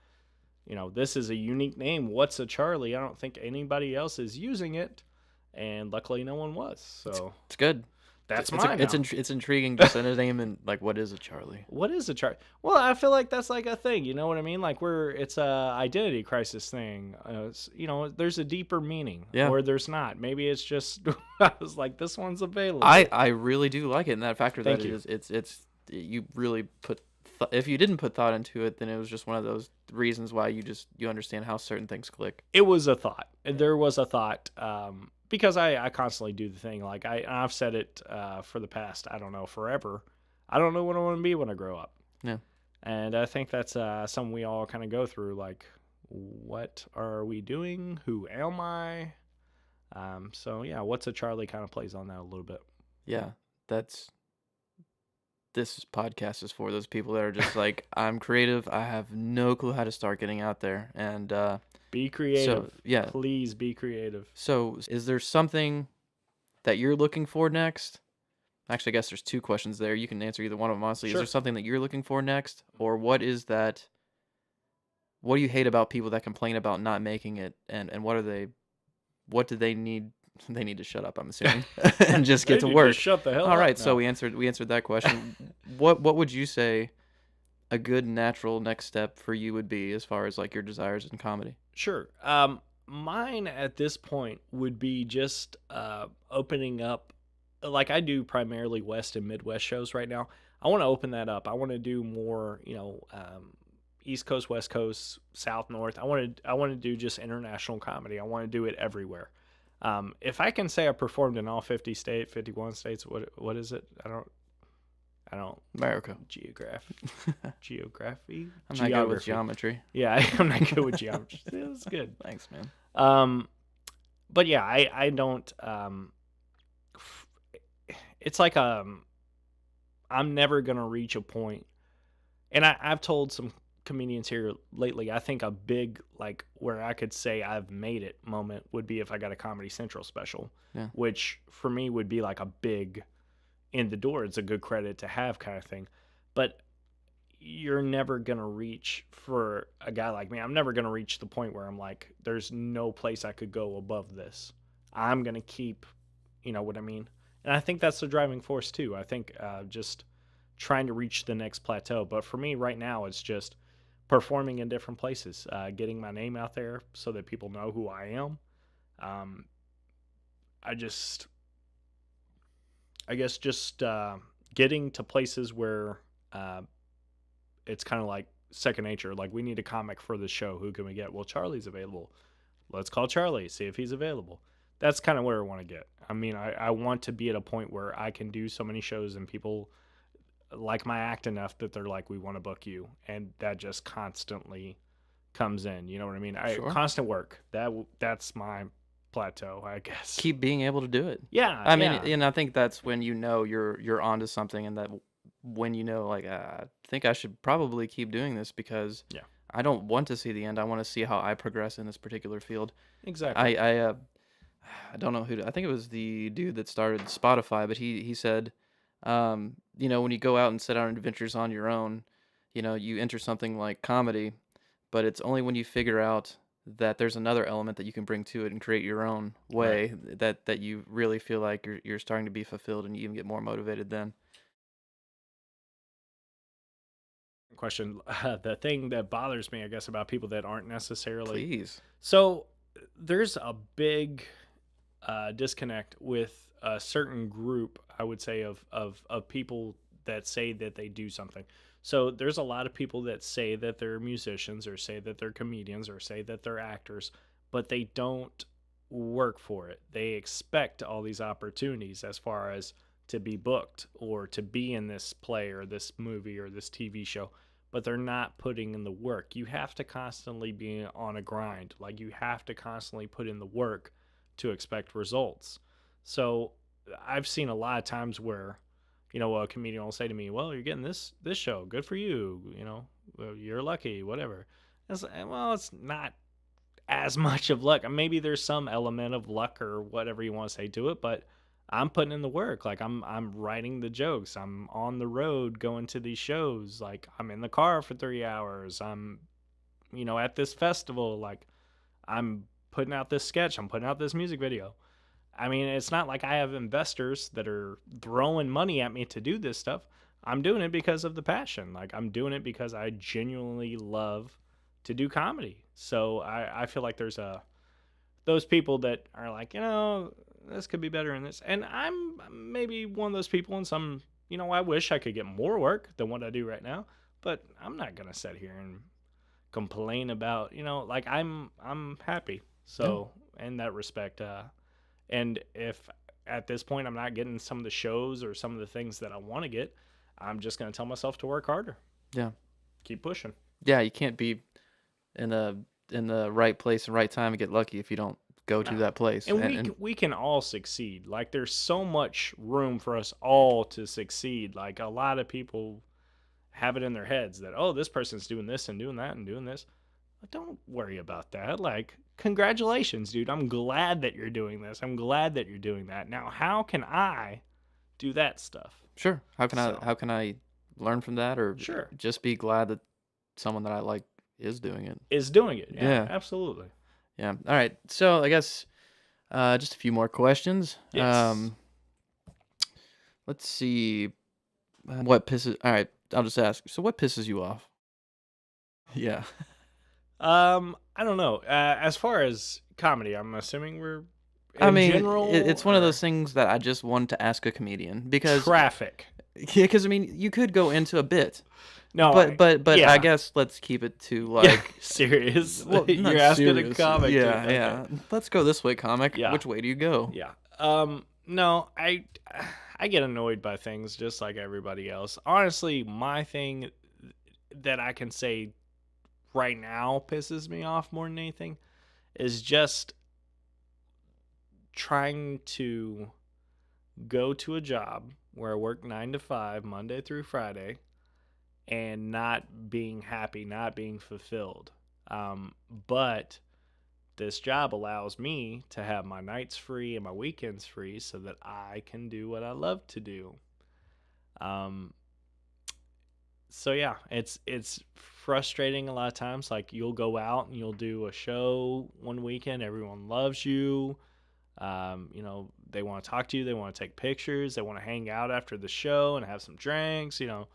Speaker 2: this is a unique name. What's a Charlie? I don't think anybody else is using it. And luckily no one was. So
Speaker 1: it's good.
Speaker 2: That's
Speaker 1: it's
Speaker 2: mine.
Speaker 1: It's intriguing to send a name and like, what is a Charlie?
Speaker 2: What is a Charlie? Well, I feel like that's like a thing. You know what I mean? Like it's a identity crisis thing. There's a deeper meaning, or there's not. Maybe it's just I was like, this one's available.
Speaker 1: I really do like it in that factor.
Speaker 2: Thank
Speaker 1: that
Speaker 2: you.
Speaker 1: It's you really put. If you didn't put thought into it, then it was just one of those reasons why you understand how certain things click.
Speaker 2: It was a thought. There was a thought. Because I constantly do the thing. Like I've said it for the past, I don't know, forever. I don't know what I want to be when I grow up.
Speaker 1: Yeah.
Speaker 2: And I think that's something we all kind of go through. Like, what are we doing? Who am I? So yeah, What's a Charlie kind of plays on that a little bit.
Speaker 1: Yeah, this podcast is for those people that are just like, I'm creative. I have no clue how to start getting out there. And
Speaker 2: be creative.
Speaker 1: So, yeah.
Speaker 2: Please be creative.
Speaker 1: So is there something that you're looking for next? Actually, I guess there's two questions there. You can answer either one of them, honestly.
Speaker 2: Sure.
Speaker 1: Is there something that you're looking for next? Or what do you hate about people that complain about not making it? And what do they need? They need to shut up, I'm assuming, and just get to work.
Speaker 2: Shut the hell up.
Speaker 1: All right, so we answered that question. What would you say a good natural next step for you would be as far as like your desires in comedy?
Speaker 2: Sure. Mine at this point would be just opening up. Like I do primarily West and Midwest shows right now. I want to open that up. I want to do more, East Coast, West Coast, South, North. I want to do just international comedy. I want to do it everywhere. If I can say I performed in all 51 states, what is it? I don't.
Speaker 1: America.
Speaker 2: Geography.
Speaker 1: I'm not good with geometry.
Speaker 2: Yeah, I'm not good with geometry. It was good.
Speaker 1: Thanks, man.
Speaker 2: But yeah, I don't. It's like I'm never gonna reach a point, and I've told some comedians here lately, I think a big, like, where I could say I've made it moment would be if I got a Comedy Central special, which for me would be like a big in the door. It's a good credit to have kind of thing. But you're never going to reach, for a guy like me, I'm never going to reach the point where I'm like, there's no place I could go above this. I'm going to keep, you know what I mean? And I think that's the driving force too. I think just trying to reach the next plateau. But for me right now, it's just performing in different places, getting my name out there so that people know who I am. I guess just getting to places where it's kind of like second nature. Like, we need a comic for the show. Who can we get? Well, Charlie's available. Let's call Charlie, see if he's available. That's kind of where I want to get. I mean, I want to be at a point where I can do so many shows and people like my act enough that they're like, we want to book you. And that just constantly comes in. You know what I mean?
Speaker 1: Sure.
Speaker 2: Constant work. That's my plateau, I guess.
Speaker 1: Keep being able to do it.
Speaker 2: Yeah.
Speaker 1: I mean, and I think that's when you know you're onto something, and that when you know, like, I think I should probably keep doing this because I don't want to see the end. I want to see how I progress in this particular field.
Speaker 2: Exactly.
Speaker 1: I don't know who. I think it was the dude that started Spotify, but he said, you know, when you go out and set out on adventures on your own, you know, you enter something like comedy, but it's only when you figure out that there's another element that you can bring to it and create your own way, right, that you really feel like you're starting to be fulfilled, and you even get more motivated then.
Speaker 2: Question. The thing that bothers me, I guess, about people that aren't necessarily...
Speaker 1: Please.
Speaker 2: So there's a big disconnect with a certain group, I would say, of people that say that they do something. So there's a lot of people that say that they're musicians, or say that they're comedians, or say that they're actors, but they don't work for it. They expect all these opportunities as far as to be booked or to be in this play or this movie or this TV show, but they're not putting in the work. You have to constantly be on a grind. Like, you have to constantly put in the work to expect results. So I've seen a lot of times where, a comedian will say to me, "Well, you're getting this show. Good for you. Well, you're lucky. Whatever." It's like, well, it's not as much of luck. Maybe there's some element of luck or whatever you want to say to it, but I'm putting in the work. Like I'm writing the jokes. I'm on the road going to these shows. Like I'm in the car for 3 hours. I'm at this festival. Like I'm putting out this sketch. I'm putting out this music video. I mean, it's not like I have investors that are throwing money at me to do this stuff. I'm doing it because of the passion. Like I'm doing it because I genuinely love to do comedy. So I feel like there's those people that are like, this could be better in this. And I'm maybe one of those people in some, I wish I could get more work than what I do right now, but I'm not going to sit here and complain about, like I'm happy. So in that respect, and if at this point I'm not getting some of the shows or some of the things that I want to get, I'm just going to tell myself to work harder.
Speaker 1: Yeah.
Speaker 2: Keep pushing.
Speaker 1: Yeah, you can't be in the right place and right time and get lucky if you don't go to that place.
Speaker 2: And we can all succeed. Like there's so much room for us all to succeed. Like a lot of people have it in their heads that, oh, this person's doing this and doing that and doing this. But don't worry about that. Like, congratulations, dude. I'm glad that you're doing this. I'm glad that you're doing that. Now, how can I do that stuff?
Speaker 1: Sure. How can I learn from that, or
Speaker 2: Sure.
Speaker 1: just be glad that someone that I like is doing it?
Speaker 2: Yeah. Absolutely.
Speaker 1: Yeah. All right. So I guess just a few more questions.
Speaker 2: Yes.
Speaker 1: Let's see. What pisses? All right. I'll just ask. So what pisses you off? Yeah.
Speaker 2: I don't know. As far as comedy, I'm assuming we're
Speaker 1: I
Speaker 2: in
Speaker 1: mean,
Speaker 2: general.
Speaker 1: it's one of
Speaker 2: or
Speaker 1: those things that I just want to ask a comedian because
Speaker 2: traffic.
Speaker 1: yeah, because I mean, you could go into a bit,
Speaker 2: No,
Speaker 1: but
Speaker 2: yeah.
Speaker 1: I guess let's keep it to like
Speaker 2: serious.
Speaker 1: well, not
Speaker 2: You're asking
Speaker 1: serious.
Speaker 2: a comic.
Speaker 1: Yeah,
Speaker 2: okay.
Speaker 1: yeah. Let's go this way, comic.
Speaker 2: Yeah.
Speaker 1: Which way do you go?
Speaker 2: Yeah. No, I get annoyed by things just like everybody else. Honestly, my thing that I can say right now pisses me off more than anything is just trying to go to a job where I work 9 to 5 Monday through Friday and not being happy, not being fulfilled. But this job allows me to have my nights free and my weekends free so that I can do what I love to do. So yeah, it's frustrating a lot of times. Like you'll go out and you'll do a show one weekend, everyone loves you. They want to talk to you, they want to take pictures, they want to hang out after the show and have some drinks, and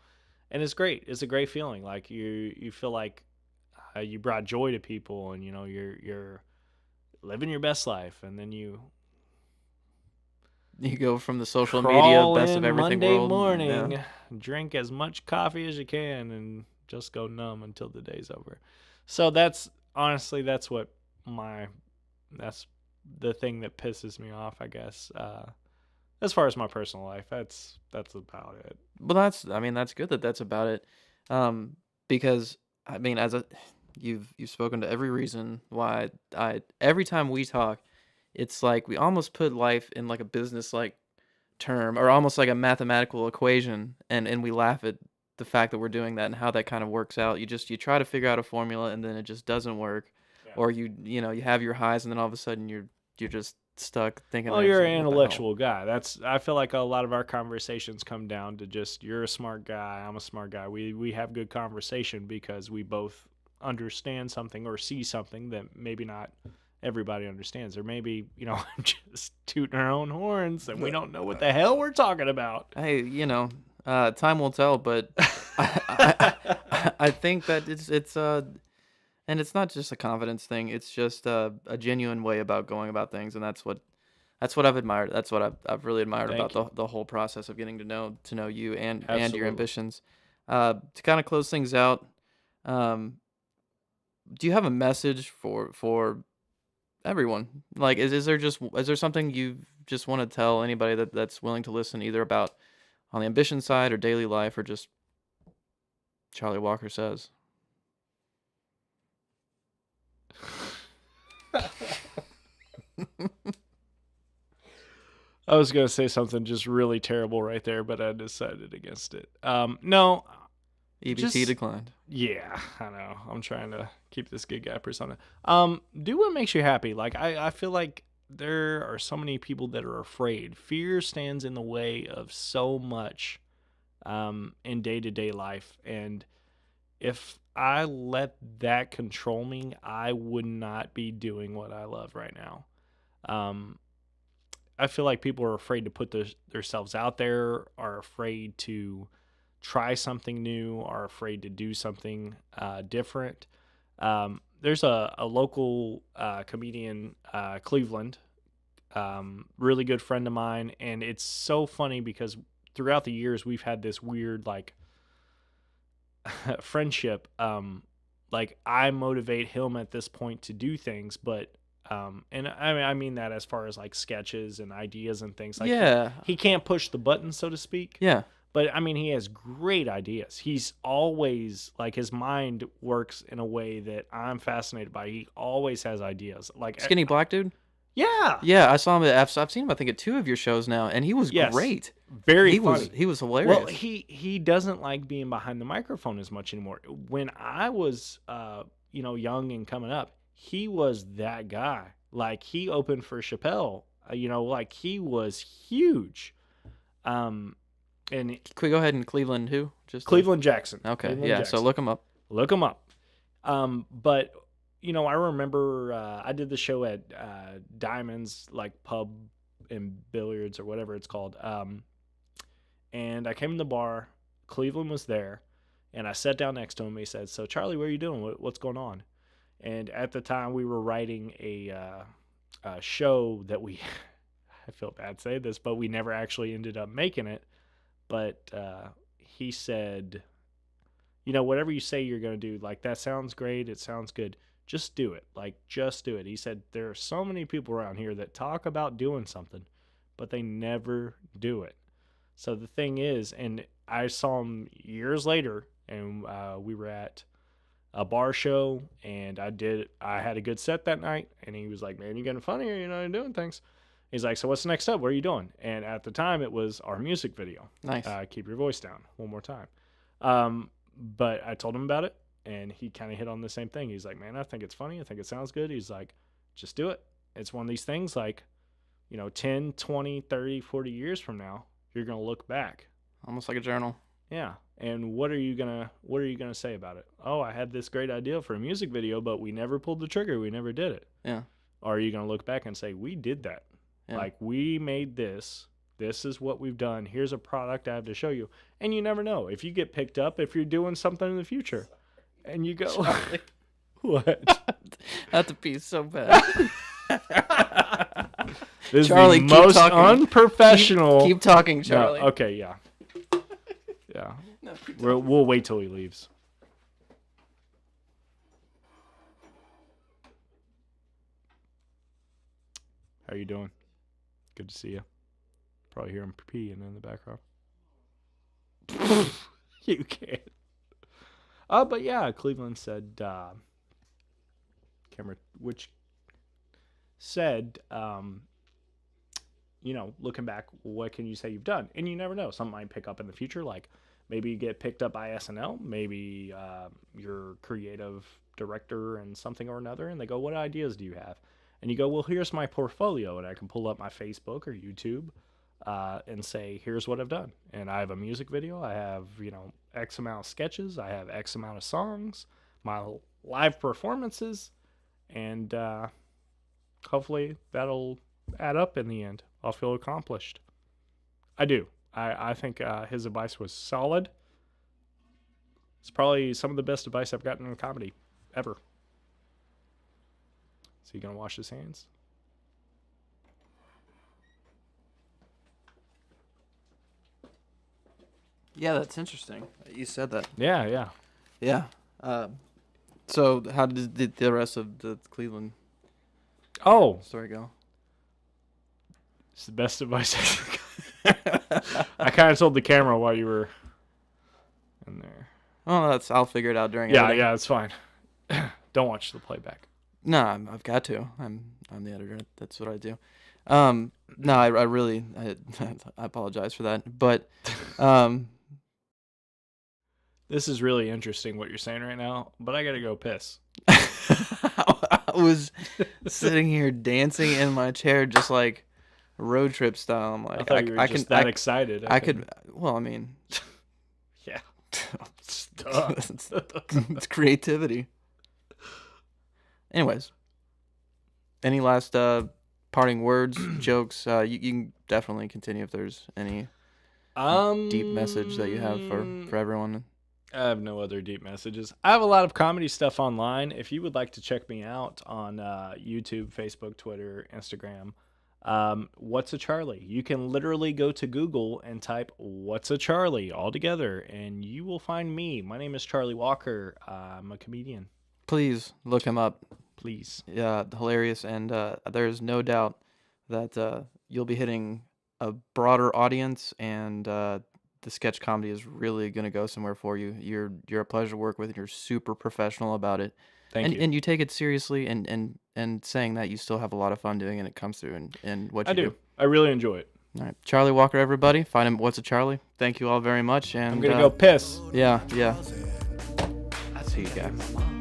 Speaker 2: it's great. It's a great feeling. Like you feel like you brought joy to people, and you're living your best life, and then you
Speaker 1: go from the social media best of everything
Speaker 2: Monday
Speaker 1: world.
Speaker 2: morning,
Speaker 1: Yeah.
Speaker 2: drink as much coffee as you can, and just go numb until the day's over. So that's honestly that's the thing that pisses me off, I guess. As far as my personal life, that's about it.
Speaker 1: Well, that's good that that's about it. Because I mean, you've spoken to every reason why every time we talk, it's like we almost put life in like a business like term or almost like a mathematical equation, and we laugh at the fact that we're doing that and how that kind of works out. You try to figure out a formula and then it just doesn't work, or you have your highs and then all of a sudden you're just stuck thinking.
Speaker 2: Well, you're an intellectual guy. I feel like a lot of our conversations come down to just you're a smart guy, I'm a smart guy. We have good conversation because we both understand something or see something that maybe not everybody understands, or maybe I'm just tooting our own horns and we don't know what the hell we're talking about.
Speaker 1: Hey, time will tell, but I think that it's and it's not just a confidence thing. It's just a genuine way about going about things, and that's what I've admired. That's what I've really admired
Speaker 2: Thank
Speaker 1: about the whole process of getting to know you and your
Speaker 2: Absolutely.
Speaker 1: ambitions. To kind of close things out, do you have a message for everyone? Like, is there something you just want to tell anybody that's willing to listen, either about on the ambition side or daily life or just Charlie Walker says?
Speaker 2: I was gonna say something just really terrible right there, but I decided against it. No,
Speaker 1: EBT
Speaker 2: just
Speaker 1: declined.
Speaker 2: yeah, I know. I'm trying to keep this good guy persona. Do what makes you happy. Like I feel like there are so many people that are afraid. Fear stands in the way of so much in day-to-day life, and if I let that control me, I would not be doing what I love right now. Um, I feel like people are afraid to put themselves out there, are afraid to try something new, are afraid to do something different. There's a local comedian, Cleveland, really good friend of mine, and it's so funny because throughout the years we've had this weird like friendship. Like I motivate him at this point to do things, but and I mean that as far as like sketches and ideas and things like
Speaker 1: Yeah.
Speaker 2: he can't push the button, so to speak.
Speaker 1: Yeah.
Speaker 2: But I mean, he has great ideas. He's always like his mind works in a way that I'm fascinated by. He always has ideas. Like
Speaker 1: Skinny black dude?
Speaker 2: yeah,
Speaker 1: Yeah, I saw him I've seen him I think at 2 of your shows now, and he was
Speaker 2: yes,
Speaker 1: great.
Speaker 2: very
Speaker 1: He
Speaker 2: funny.
Speaker 1: was hilarious.
Speaker 2: Well, he doesn't like being behind the microphone as much anymore. When I was young and coming up, he was that guy. Like he opened for Chappelle. Like he was huge. Um and
Speaker 1: Can we go ahead and Cleveland who? Just
Speaker 2: Cleveland Jackson.
Speaker 1: Okay,
Speaker 2: Cleveland
Speaker 1: yeah,
Speaker 2: Jackson.
Speaker 1: so look him up.
Speaker 2: Look him up. But I remember I did the show at Diamonds, like pub and billiards or whatever it's called. And I came in the bar. Cleveland was there, and I sat down next to him. He said, "So Charlie, what are you doing? What's going on?" And at the time, we were writing a show that we. I feel bad saying this, but we never actually ended up making it. But he said, whatever you say you're going to do, like, that sounds great. It sounds good. Just do it. Like, just do it. He said, there are so many people around here that talk about doing something, but they never do it. So the thing is, and I saw him years later, and we were at a bar show, and I had a good set that night, and he was like, man, you getting funny, or you're doing things. He's like, so what's the next step? What are you doing? And at the time, it was our music video.
Speaker 1: Nice.
Speaker 2: Keep your voice down. One more time. But I told him about it, and he kind of hit on the same thing. He's like, man, I think it's funny. I think it sounds good. He's like, just do it. It's one of these things like, 10, 20, 30, 40 years from now, you're going to look back.
Speaker 1: Almost like a journal.
Speaker 2: Yeah. And what are you going to say about it? Oh, I had this great idea for a music video, but we never pulled the trigger. We never did it.
Speaker 1: Yeah.
Speaker 2: Or are you going to look back and say, we did that? Yeah. Like, we made this. This is what we've done. Here's a product I have to show you. And you never know. If you get picked up, if you're doing something in the future, and you go, what?
Speaker 1: That's a piece so bad.
Speaker 2: This
Speaker 1: Charlie,
Speaker 2: is the most
Speaker 1: talking.
Speaker 2: Unprofessional.
Speaker 1: Keep talking, Charlie.
Speaker 2: No, okay, yeah. Yeah. No, we'll wait till he leaves. How you doing? Good to see you. Probably hear him peeing in the background. You can't. But yeah, Cleveland said, looking back, what can you say you've done? And you never know. Something might pick up in the future. Like maybe you get picked up by SNL. Maybe you're creative director and something or another. And they go, what ideas do you have? And you go, well, here's my portfolio. And I can pull up my Facebook or YouTube and say, here's what I've done. And I have a music video. I have, X amount of sketches. I have X amount of songs, my live performances. And hopefully that'll add up in the end. I'll feel accomplished. I do. I think his advice was solid. It's probably some of the best advice I've gotten in comedy ever. So you gonna wash his hands?
Speaker 1: Yeah, that's interesting. You said that.
Speaker 2: Yeah.
Speaker 1: Yeah. So how did the rest of the Cleveland story go?
Speaker 2: It's the best advice ever. I kind of told the camera while you were in there.
Speaker 1: Oh, I'll figure it out during editing.
Speaker 2: Yeah, it's fine. Don't watch the playback.
Speaker 1: No, I've got to. I'm the editor. That's what I do. No, I really, I apologize for that, but, um,
Speaker 2: This is really interesting what you're saying right now, but I gotta go piss.
Speaker 1: I was sitting here dancing in my chair, just like road trip style. I'm
Speaker 2: I
Speaker 1: like,
Speaker 2: thought you were
Speaker 1: I
Speaker 2: just
Speaker 1: can,
Speaker 2: that excited.
Speaker 1: I could, well, I mean,
Speaker 2: Yeah. Stop.
Speaker 1: it's creativity. Anyways, any last parting words, jokes? You can definitely continue if there's any deep message that you have for everyone.
Speaker 2: I have no other deep messages. I have a lot of comedy stuff online. If you would like to check me out on YouTube, Facebook, Twitter, Instagram, What's a Charlie? You can literally go to Google and type What's a Charlie all together, and you will find me. My name is Charlie Walker. I'm a comedian.
Speaker 1: Please look him up.
Speaker 2: Please.
Speaker 1: Yeah, hilarious, and there's no doubt that you'll be hitting a broader audience, and the sketch comedy is really gonna go somewhere for you. You're a pleasure to work with, and you're super professional about it,
Speaker 2: Thank
Speaker 1: and
Speaker 2: you.
Speaker 1: and you take it seriously, and saying that you still have a lot of fun doing it, and it comes through in what
Speaker 2: I
Speaker 1: you do.
Speaker 2: do. I really enjoy it.
Speaker 1: All right, Charlie Walker, everybody, find him. What's a Charlie? Thank you all very much, and
Speaker 2: I'm going to go piss.
Speaker 1: yeah. See you guys.